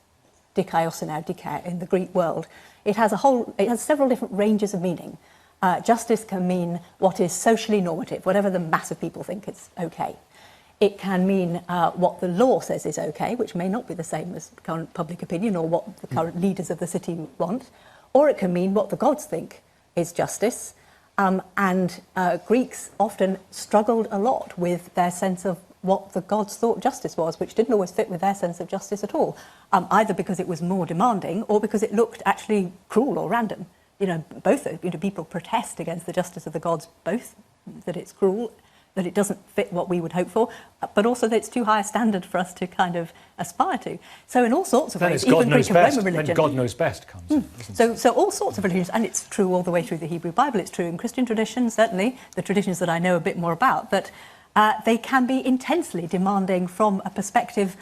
dikaiosynao, dikai, in the Greek world, it has several different ranges of meaning. Justice can mean what is socially normative, whatever the mass of people think is okay. It can mean what the law says is okay, which may not be the same as current public opinion or what the current leaders of the city want. Or it can mean what the gods think is justice. And Greeks often struggled a lot with their sense of what the gods thought justice was, which didn't always fit with their sense of justice at all, either because it was more demanding or because it looked actually cruel or random. You know, both. You know, people protest against the justice of the gods, both that it's cruel, that it doesn't fit what we would hope for, but also that it's too high a standard for us to kind of aspire to. So in all sorts of ways, even Greek and Roman religion... When God knows best comes. So all sorts of religions, and it's true all the way through the Hebrew Bible, it's true in Christian traditions, certainly, the traditions that I know a bit more about, that they can be intensely demanding from a perspective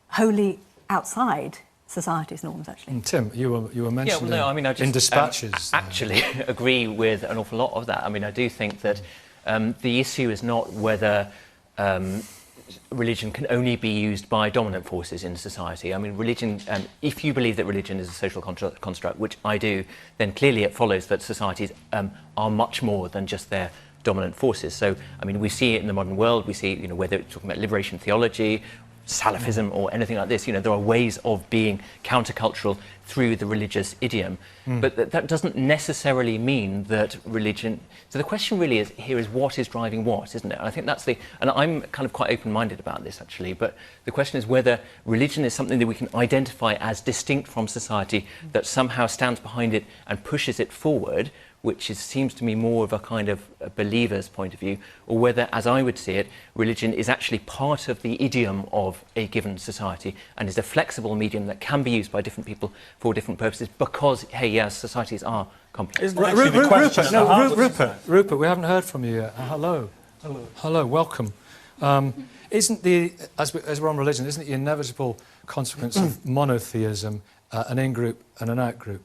wholly outside society's norms, actually. And Tim, you were mentioning I just in dispatches... actually agree with an awful lot of that. I mean, I do think that the issue is not whether religion can only be used by dominant forces in society. I mean, religion, if you believe that religion is a social construct, which I do, then clearly it follows that societies are much more than just their dominant forces. So, I mean, we see it in the modern world. We see, you know, whether it's talking about liberation theology, Salafism or anything like this, you know, there are ways of being countercultural through the religious idiom. But that doesn't necessarily mean that religion... So the question really is what is driving what, isn't it? And I think that's and I'm kind of quite open-minded about this, actually, but the question is whether religion is something that we can identify as distinct from society, that somehow stands behind it and pushes it forward, which seems to me more of a kind of a believer's point of view, or whether, as I would see it, religion is actually part of the idiom of a given society and is a flexible medium that can be used by different people for different purposes because, hey, yes, societies are complex. Rupert, we haven't heard from you yet. Hello. Hello, welcome. Isn't as we're on religion, isn't the inevitable consequence of monotheism an in-group and an out-group?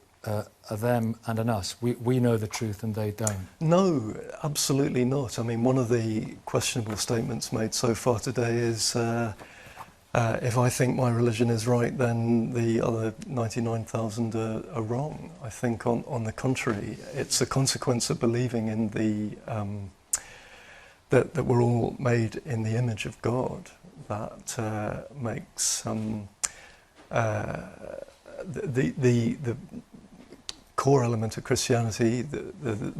A them and an us. We know the truth and they don't. No, absolutely not. I mean, one of the questionable statements made so far today is if I think my religion is right, then the other 99,000 are wrong. I think on the contrary, it's a consequence of believing in that we're all made in the image of God that makes the core element of Christianity,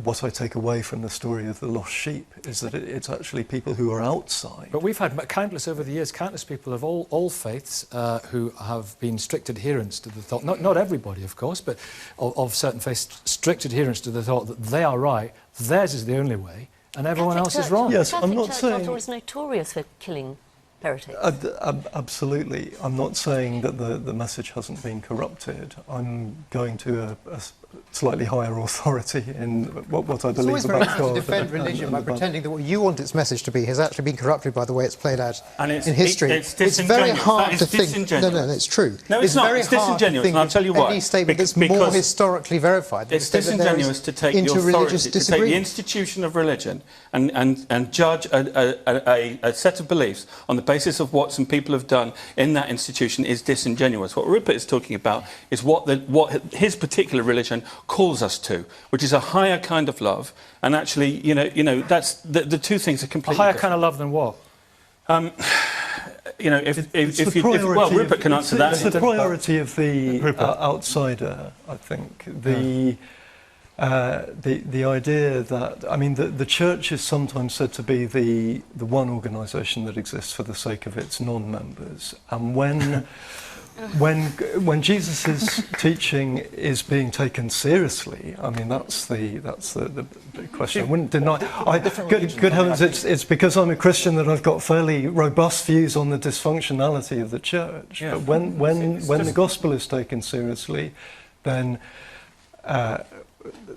what I take away from the story of the lost sheep, is that it's actually people who are outside. But we've had countless over the years, countless people of all faiths who have been strict adherents to the thought, not everybody of course, but of certain faiths, strict adherents to the thought that they are right, theirs is the only way, and everyone else is wrong. Yes, I'm not saying... Catholic Church is notorious for killing heretics. Absolutely. I'm not saying that the message hasn't been corrupted. I'm going to a slightly higher authority in what I believe about God. It's always very hard to defend religion by pretending that what you want its message to be has actually been corrupted by the way it's played out in history. It's very hard to think... No, it's true. No, it's not. Very it's hard disingenuous, to think and I'll tell you why. Any statement that's more historically verified. It's disingenuous to take the authority, to take the institution of religion and judge a set of beliefs on the basis of what some people have done in that institution is disingenuous. What Rupert is talking about is what his particular religion calls us to, which is a higher kind of love. And actually, that's the two things are completely A higher different. kind of love than what? Well, Rupert can answer that. It's the priority of the outsider, I think. The idea that, I mean, the church is sometimes said to be the one organisation that exists for the sake of its non-members. And when Jesus' teaching is being taken seriously, I mean, that's the big question. I wouldn't deny. Good heavens, it's because I'm a Christian that I've got fairly robust views on the dysfunctionality of the church. Yeah. But when the gospel is taken seriously, then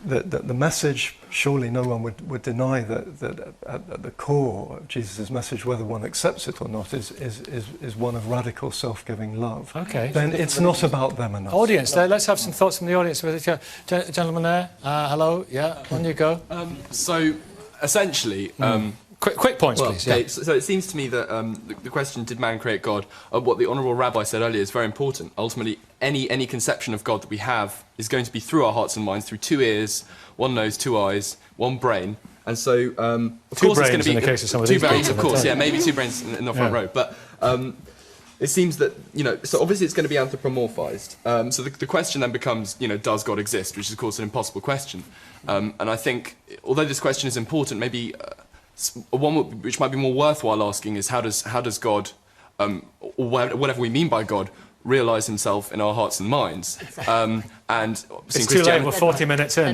the message, surely no one would deny that at the core of Jesus' message, whether one accepts it or not, is one of radical self-giving love. Okay. Then it's not about them and us. Audience, let's have some thoughts from the audience. Gentleman there, hello, yeah, on you go. So, essentially... Quick points, please. Okay, Yeah. so it seems to me that the question, did man create God? What the Honourable Rabbi said earlier is very important. Ultimately, any conception of God that we have is going to be through our hearts and minds, through 2 ears, 1 nose, 2 eyes, 1 brain. And so, of course, it's going to be... in the case of some of 2 these brains, people, of course, yeah, maybe 2 brains in the front row. But it seems that, so obviously it's going to be anthropomorphised. So the question then becomes, does God exist? Which is, of course, an impossible question. And I think, although this question is important, maybe... one which might be more worthwhile asking is how does God, or whatever we mean by God, realise himself in our hearts and minds? And it's too late. We're 40 minutes in.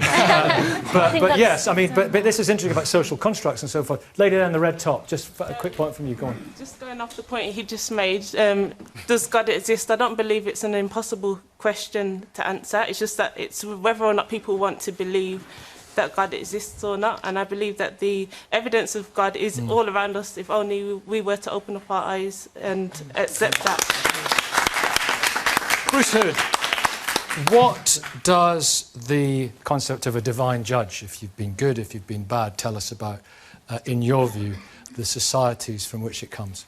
but yes, I mean, but this is interesting about social constructs and so forth. Lady there in the red top, just a quick point from you. Go on. Just going off the point he just made, does God exist? I don't believe it's an impossible question to answer. It's just that it's whether or not people want to believe that God exists or not, and I believe that the evidence of God is all around us if only we were to open up our eyes and accept that. Bruce Hood, what does the concept of a divine judge, if you've been good, if you've been bad, tell us about, in your view, the societies from which it comes?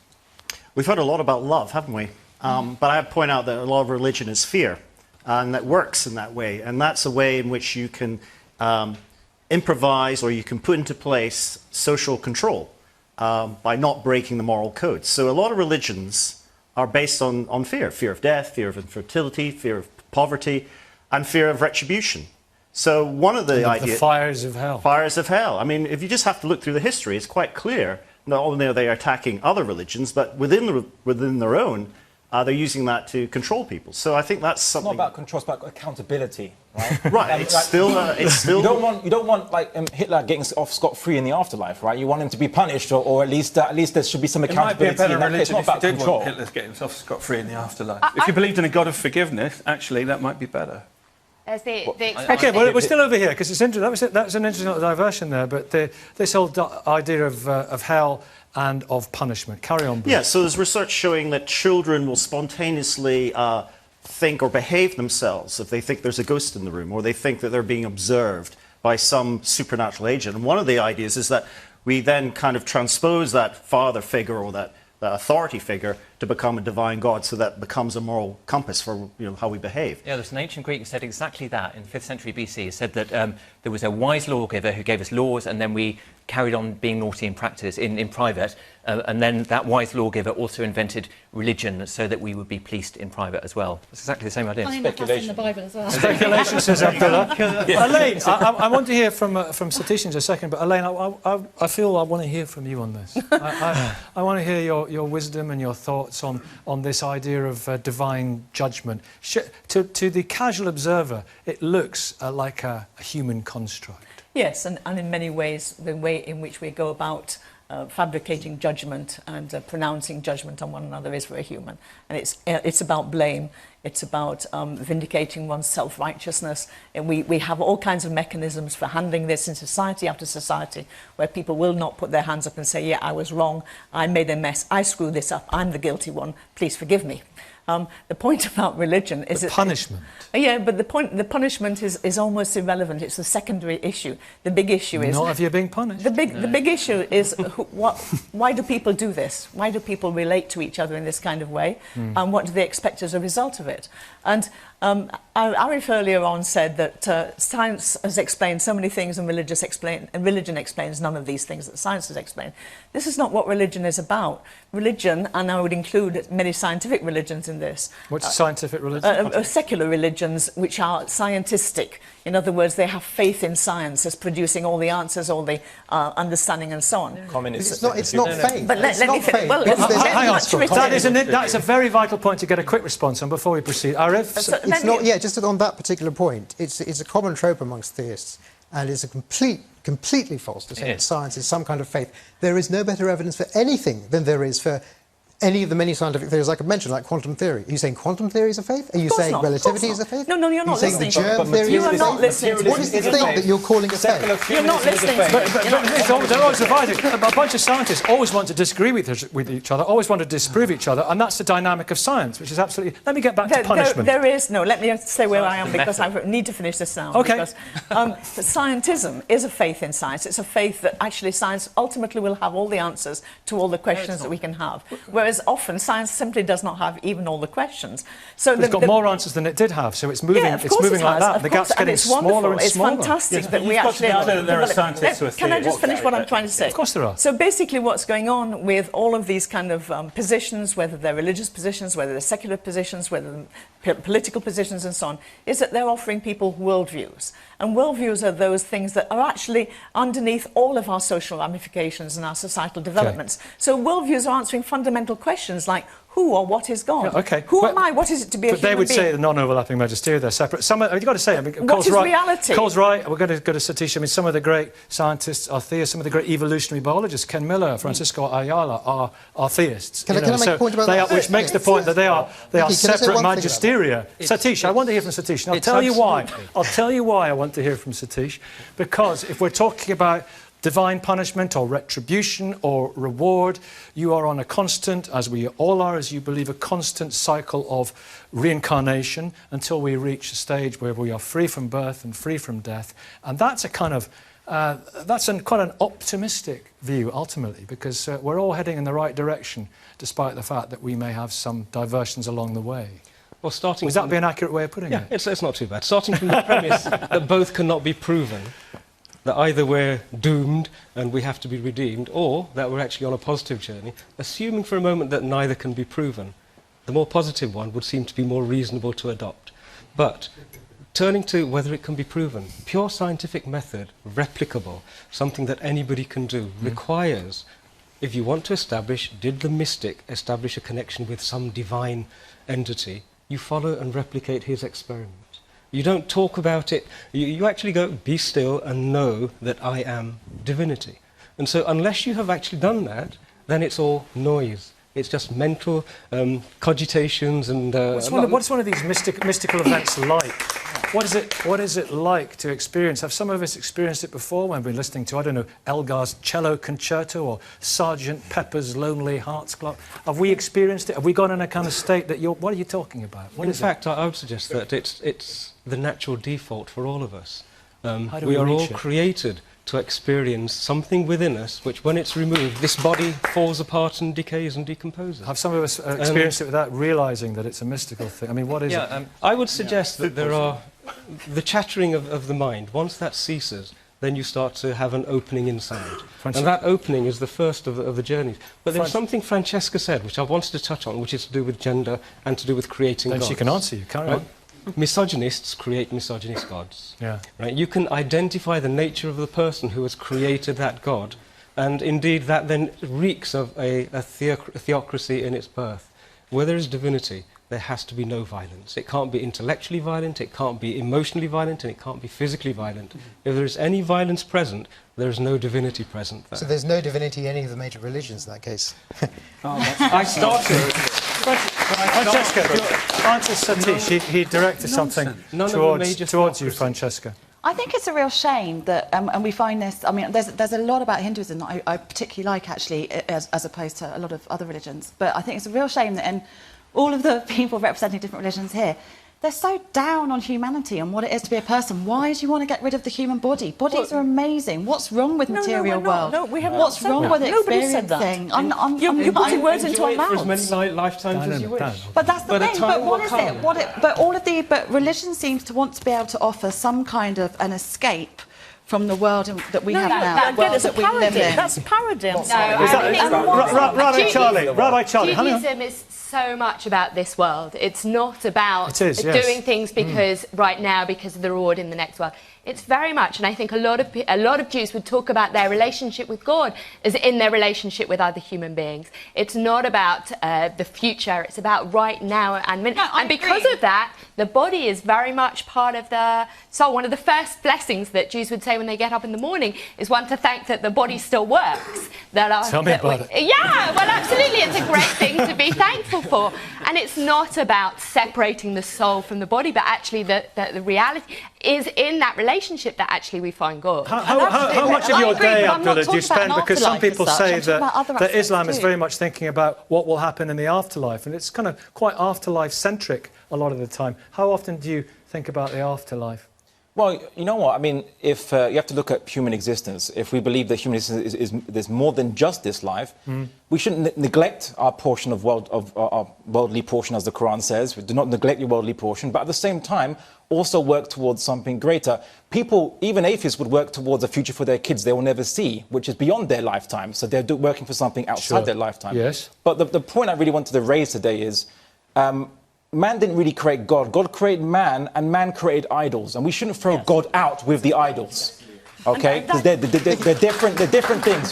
We've heard a lot about love, haven't we? But I have to point out that a lot of religion is fear, and that works in that way, and that's a way in which you can improvise, or you can put into place social control by not breaking the moral code. So a lot of religions are based on fear of death, fear of infertility, fear of poverty, and fear of retribution. So one of the ideas... The fires of hell. Fires of hell. I mean, if you just have to look through the history, it's quite clear, not only are they attacking other religions, but within their own, they're using that to control people. So I think that's something... It's not about control, it's about accountability, right? Right, it's still... You don't want like Hitler getting off scot-free in the afterlife, right? You want him to be punished, or at least there should be some accountability. It might be a better religion it's not if you about did control. want Hitler getting off scot-free in the afterlife. If you believed in a God of forgiveness, actually, that might be better. As the Okay, well, we're still over here, because it's interesting. That was an interesting little diversion there, but this whole idea of hell and of punishment. Carry on, Bruce. Yeah, so there's research showing that children will spontaneously think or behave themselves if they think there's a ghost in the room, or they think that they're being observed by some supernatural agent. And one of the ideas is that we then kind of transpose that father figure or that authority figure to become a divine God, so that becomes a moral compass for how we behave. Yeah, there's an ancient Greek who said exactly that in 5th century BC. He said that there was a wise lawgiver who gave us laws, and then we carried on being naughty in practice, in private, and then that wise lawgiver also invented religion so that we would be policed in private as well. It's exactly the same idea. Speculation. In the Bible as well. Speculation, says Abdullah. Elaine, I want to hear from statisticians a second, but Elaine, I feel I want to hear from you on this. I want to hear your wisdom and your thoughts on this idea of divine judgment. To the casual observer, it looks like a human construct. Yes, and in many ways, the way in which we go about fabricating judgment and pronouncing judgment on one another is very human. And it's about blame, it's about vindicating one's self-righteousness. And we have all kinds of mechanisms for handling this in society after society, where people will not put their hands up and say, yeah, I was wrong, I made a mess, I screwed this up, I'm the guilty one, please forgive me. The point about religion is the punishment. Yeah, but the punishment is almost irrelevant. It's the secondary issue. The big issue is not if you're being punished. The big issue is why do people do this? Why do people relate to each other in this kind of way? And what do they expect as a result of it? And Arif earlier on said that science has explained so many things and religion explains none of these things that science has explained. This is not what religion is about. Religion, and I would include many scientific religions in this. What's scientific religion? Secular religions, which are scientistic. In other words, they have faith in science as producing all the answers, all the understanding and so on. It's not faith. But let me finish. Well, hang on. That's a very vital point to get a quick response on before we proceed. Arif? It's not, yeah, just on that particular point, it's a common trope amongst theists, and it's a completely false to say that science is some kind of faith. There is no better evidence for anything than there is for any of the many scientific theories I could mention, like quantum theory. Are you saying quantum theory is a faith? Are you saying relativity is a faith? No, you're not listening. Are you saying the germ theory is a faith? You are not listening. What is the thing that you're calling a faith? You're not listening. They're always divided. A bunch of scientists always want to disagree with each other, always want to disprove each other, and that's the dynamic of science, which is absolutely... Let me get back to punishment. There is no... Let me say where I am, because I need to finish this now. OK. Because scientism is a faith in science. It's a faith that actually science ultimately will have all the answers to all the questions that we can have. Whereas often science simply does not have even all the questions. So it's got more answers than it did have, so it's moving, it's moving like that. The gap's getting smaller and smaller. It's fantastic that we actually... There are scientists who are Can I just finish what I'm trying to say? Of course there are. So basically what's going on with all of these kind of positions, whether they're religious positions, whether they're secular positions, whether they're political positions and so on, is that they're offering people worldviews. And worldviews are those things that are actually underneath all of our social ramifications and our societal developments. So worldviews are answering fundamental questions like, who or what is God? Who am I? What is it to be a human being? But they would say the non-overlapping magisterium, they're separate. You've got to say, I mean, what is reality? Cole's right. We're going to go to Satish. I mean, some of the great scientists are theists. Some of the great evolutionary biologists, Ken Miller, Francisco Ayala, are theists. Can I make a point about that? Which makes the point that they are separate magisteria. Satish, I want to hear from Satish. And I'll tell you why. I'll tell you why I want to hear from Satish. Because if we're talking about divine punishment or retribution or reward, you are on a constant, as we all are, as you believe, a constant cycle of reincarnation until we reach a stage where we are free from birth and free from death. And that's a kind of, quite an optimistic view, ultimately, because we're all heading in the right direction, despite the fact that we may have some diversions along the way. Well, would that be an accurate way of putting it? Yeah, it's not too bad. Starting from the premise that both cannot be proven, that either we're doomed and we have to be redeemed, or that we're actually on a positive journey, assuming for a moment that neither can be proven, the more positive one would seem to be more reasonable to adopt. But turning to whether it can be proven, pure scientific method, replicable, something that anybody can do, requires, if you want to establish, did the mystic establish a connection with some divine entity, you follow and replicate his experiment. You don't talk about it. You actually go, be still and know that I am divinity. And so unless you have actually done that, then it's all noise. It's just mental cogitations and... What's one of these mystical events like? What is it like to experience? Have some of us experienced it before when we've been listening to, I don't know, Elgar's cello concerto or Sergeant Pepper's Lonely Hearts Club? Have we experienced it? Have we gone in a kind of state that what are you talking about? In fact, I would suggest that it's the natural default for all of us. We are all created to experience something within us which, when it's removed, this body falls apart and decays and decomposes. Have some of us experienced it without realising that it's a mystical thing? I mean, what is it? I would suggest that there are... The chattering of the mind, once that ceases, then you start to have an opening inside. And that opening is the first of the journeys. But there's something Francesca said, which I wanted to touch on, which is to do with gender and to do with creating gods. Then she can answer you. Carry on. Misogynists create misogynist gods. Yeah. Right? You can identify the nature of the person who has created that god, and indeed that then reeks of a theocracy in its birth. Where there is divinity, there has to be no violence. It can't be intellectually violent, it can't be emotionally violent, and it can't be physically violent. If there is any violence present, there is no divinity present there. So there's no divinity in any of the major religions in that case? I started... Francesca, answer Satish. He directed something towards you, Francesca. I think it's a real shame that, and we find this, I mean, there's a lot about Hinduism that I particularly like, actually, as opposed to a lot of other religions. But I think it's a real shame that in all of the people representing different religions here, they're so down on humanity and what it is to be a person. Why do you want to get rid of the human body? Bodies are amazing. What's wrong with material world? No, we haven't. What's wrong with Nobody said that. experiencing? You're putting words into our For as mouths. many lifetimes as you wish. But that's the But a thing. time But what will is come. it? But religion seems to want to be able to offer some kind of an escape from the world that we have now. The world that we live in. That's paradigm. Rabbi Charley, hang on. Judaism is so much about this world. It's not about It is, yes. doing things because right now, because of the reward in the next world. It's very much, and I think a lot of Jews would talk about their relationship with God as in their relationship with other human beings. It's not about the future. It's about right now and because of that, the body is very much part of the soul. One of the first blessings that Jews would say when they get up in the morning is one to thank that the body still works. Tell me about it. Yeah, well, absolutely, it's a great thing to be thankful for. And it's not about separating the soul from the body, but actually the reality is in that relationship that actually we find God. How much of your day, Abdullah, do you spend? Because some people say that Islam is very much thinking about what will happen in the afterlife, and it's kind of quite afterlife-centric a lot of the time. How often do you think about the afterlife? Well, you know what? I mean, if you have to look at human existence, if we believe that human existence there's more than just this life, we shouldn't neglect our portion of our worldly portion, as the Quran says. We do not neglect your worldly portion, but at the same time, also work towards something greater. People, even atheists, would work towards a future for their kids they will never see, which is beyond their lifetime. So they're working for something outside their lifetime. Yes. But the point I really wanted to raise today is, man didn't really create God. God created man, and man created idols. And we shouldn't throw God out with the idols. Okay? Because they're different things.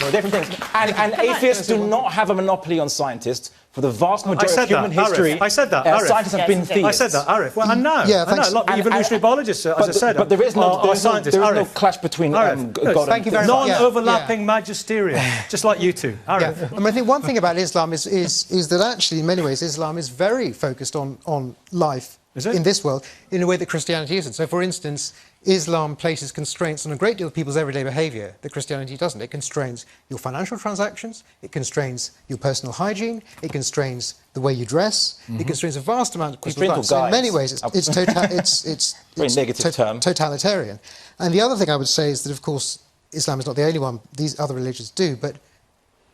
And atheists do not have a monopoly on scientists. For the vast majority of human history, I said that, Arif. Scientists have been theists. I said that, Arif. Well, I know. Yeah, I know. A lot of evolutionary biologists, as I said, but there is no scientists. clash between God and thank you very much. Non-overlapping magisterium, just like you two. Arif. Yeah. I mean, I think one thing about Islam is that actually, in many ways, Islam is very focused on life in this world in a way that Christianity isn't. So, for instance, Islam places constraints on a great deal of people's everyday behaviour that Christianity doesn't. It constrains your financial transactions, it constrains your personal hygiene, it constrains the way you dress, it constrains a vast amount of personal life. So in many ways, it's totalitarian. And the other thing I would say is that, of course, Islam is not the only one. These other religions do, but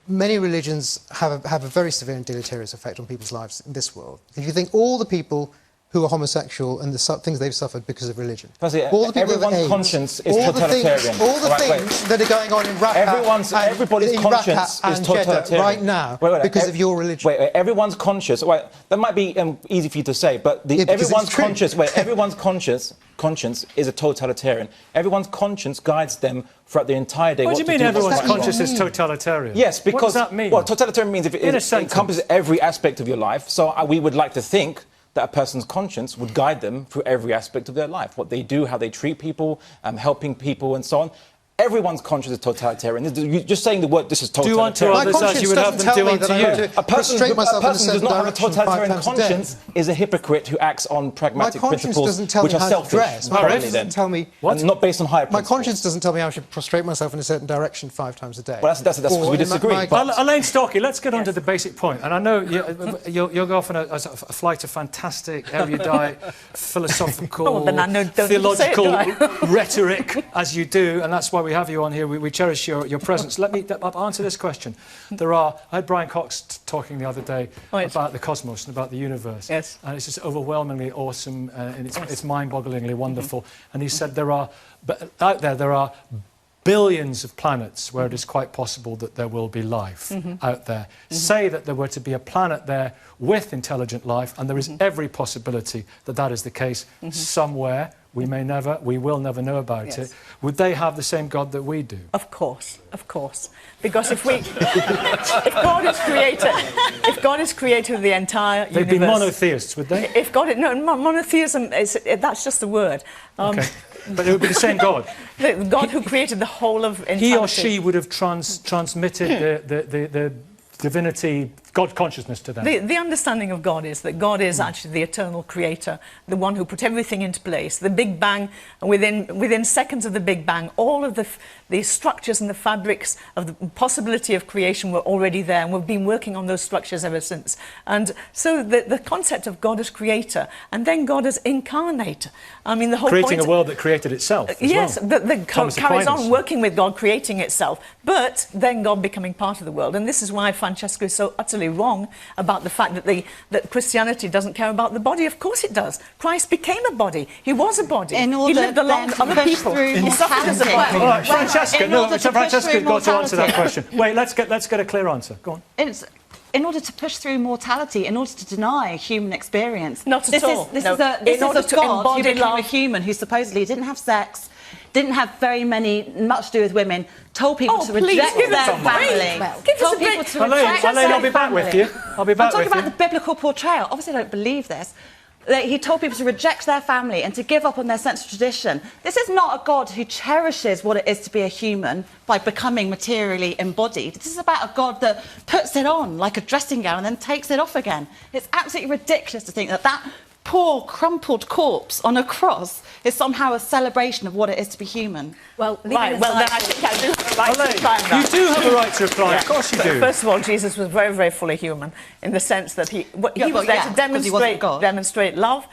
many religions have a very severe and deleterious effect on people's lives in this world. If you think all the people who are homosexual and the things they've suffered because of religion. All the people everyone's conscience is totalitarian. All the things that are going on in Raqqa everybody's conscience is totalitarian right now because of your religion. Everyone's conscious. That might be easy for you to say, but everyone's conscious. Everyone's conscience is a totalitarian. Everyone's conscience guides them throughout the entire day. What do you mean everyone's conscience is totalitarian? Yes, because... What does that mean? Well, totalitarian means if it encompasses every aspect of your life. So we would like to think that a person's conscience would guide them through every aspect of their life. What they do, how they treat people, helping people and so on. Everyone's conscience is totalitarian. You're just saying the word, this is totalitarian. Do unto others as you would have them do unto you. A person who does not have a totalitarian conscience is a hypocrite who acts on pragmatic principles which are selfish. My conscience doesn't tell me and not based on higher principles. My conscience doesn't tell me I should prostrate myself in a certain direction 5 times a day. Well, that's because we disagree. Elaine, Storkey, let's get on to the basic point. And I know you'll go off on a flight of fantastic, erudite, philosophical, theological rhetoric, as you do, and that's why we have you on here. We cherish your presence. Let me answer this question. I had Brian Cox talking the other day about the cosmos and about the universe. Yes. And it's just overwhelmingly awesome and it's mind-bogglingly wonderful. And he said there are billions of planets where it is quite possible that there will be life out there. Say that there were to be a planet there with intelligent life, and there is every possibility that that is the case somewhere. We will never know about it. Would they have the same God that we do? Of course. Because if God is creator of the entire universe, they'd be monotheists, would they? Monotheism that's just a word. Okay. But it would be the same God. The God who created the whole of entirety. He or she would have transmitted the divinity, God consciousness to them. The understanding of God is that God is actually the eternal creator, the one who put everything into place. The Big Bang, within seconds of the Big Bang, all of the the structures and the fabrics of the possibility of creation were already there, and we've been working on those structures ever since. And so the concept of God as creator and then God as incarnator. I mean, the whole creating point a world that created itself. Yes, well. that carries on working with God, creating itself, but then God becoming part of the world. And this is why Francesca is so utterly wrong about the fact that Christianity doesn't care about the body. Of course it does. Christ became a body. He was a body. He lived along other people. He suffered as a body. All right, Francesca, Francesca's got to answer that question. Wait, let's get a clear answer. Go on. In order to push through mortality, in order to deny human experience. Not at all. This is a God who became a human who supposedly didn't have sex, didn't have much to do with women, told people to reject their family. Told people to reject their Elaine, I'll be back with you. I'll be back with you. I'm talking about the biblical portrayal. Obviously, I don't believe this. He told people to reject their family and to give up on their sense of tradition. This is not a God who cherishes what it is to be a human by becoming materially embodied. This is about a God that puts it on like a dressing gown and then takes it off again. It's absolutely ridiculous to think that poor, crumpled corpse on a cross is somehow a celebration of what it is to be human. Well, then I think I do have a right to reply. You do have a right to reply, of course you do. First of all, Jesus was very, very fully human in the sense that he was there to demonstrate love.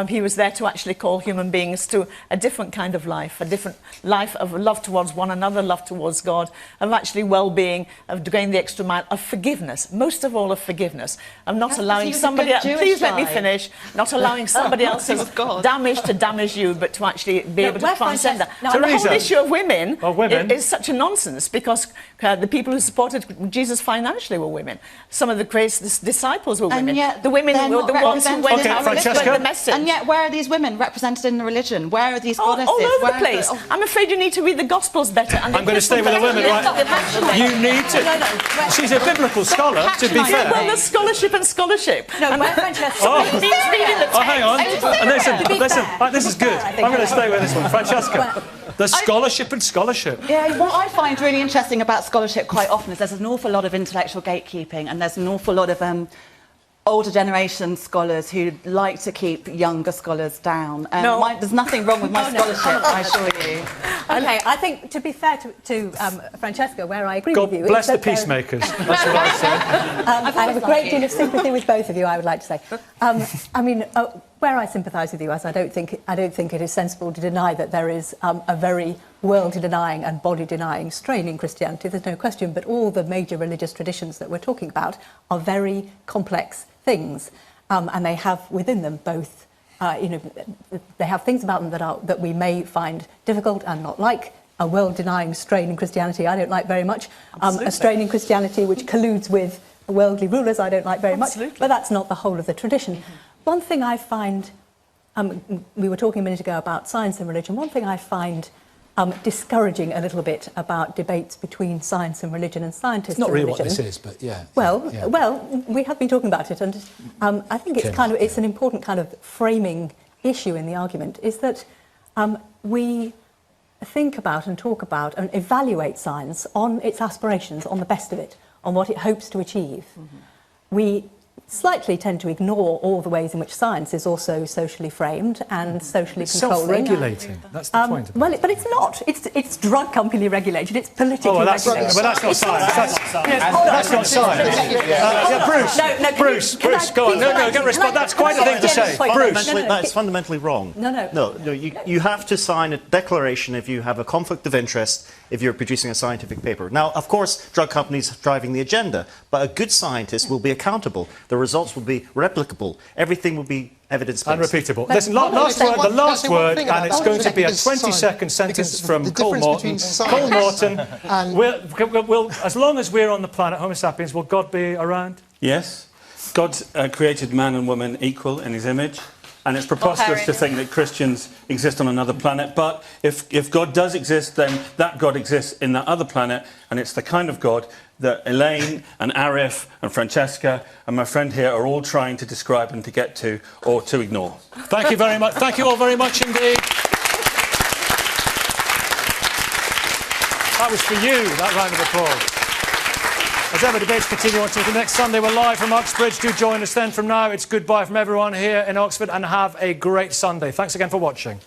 He was there to actually call human beings to a different kind of life, a different life of love towards one another, love towards God, of actually well-being, of going the extra mile, of forgiveness, most of all of forgiveness, of not allowing somebody else, please let me finish, not allowing somebody else's damage to damage you, but to actually be able to transcend that. So the whole issue of women is such a nonsense, because the people who supported Jesus financially were women. Some of the greatest disciples were women. The women were the ones who went out and spread the message. And yet, where are these women represented in the religion? Where are these goddesses? All over the place. I'm afraid you need to read the Gospels better. And I'm going to stay with the women, right? You need to. No. She's a biblical scholar, to be fair. Well, there's scholarship and scholarship. No, Francesca. Reading the text. Hang on. Listen, this is good. I'm going to stay with this one. Francesca. There's scholarship and scholarship. Yeah, what I find really interesting about scholarship quite often is there's an awful lot of intellectual gatekeeping, and there's an awful lot of older generation scholars who like to keep younger scholars down. There's nothing wrong with my scholarship, I assure you. Okay, I think, to be fair to Francesca, where I agree with you... God bless the peacemakers, that's what I say. I have a great deal of sympathy with both of you, I would like to say. I mean, where I sympathise with you, as I don't think it is sensible to deny that there is a very world-denying and body-denying strain in Christianity, there's no question, but all the major religious traditions that we're talking about are very complex things, and they have within them both, they have things about them that we may find difficult and not like. A world-denying strain in Christianity I don't like very much. A strain in Christianity which colludes with worldly rulers I don't like very much, but that's not the whole of the tradition. One thing I find, we were talking a minute ago about science and religion, one thing I find discouraging a little bit about debates between science and religion and scientists. It's not really religion. what this is, but yeah. Well, we have been talking about it, and I think it's an important kind of framing issue in the argument, is that we think about and talk about and evaluate science on its aspirations, on the best of it, on what it hopes to achieve. We slightly tend to ignore all the ways in which science is also socially framed and socially controlling. Self-regulating, that's the point. But it's not. It's drug company regulated, it's politically regulated. But that's not science. That's not science. Bruce, go on. No, get respect. That's quite a thing to say. Bruce. That's fundamentally wrong. No, you have to sign a declaration if you have a conflict of interest if you're producing a scientific paper. Now, of course, drug companies are driving the agenda, but a good scientist will be accountable. The results will be replicable. Everything will be evidence-based. And repeatable. Listen, the last word, and it's going to be a 20-second sentence from Cole Morton. Cole Morton, as long as we're on the planet, Homo sapiens, will God be around? Yes. God created man and woman equal in his image. And it's preposterous to think that Christians exist on another planet. But if God does exist, then that God exists in that other planet. And it's the kind of God that Elaine and Arif and Francesca and my friend here are all trying to describe and to get to, or to ignore. Thank you very much. Thank you all very much indeed. That was for you, that round of applause. As ever, debates continue on until next Sunday. We're live from Uxbridge. Do join us then. From now, it's goodbye from everyone here in Oxford, and have a great Sunday. Thanks again for watching.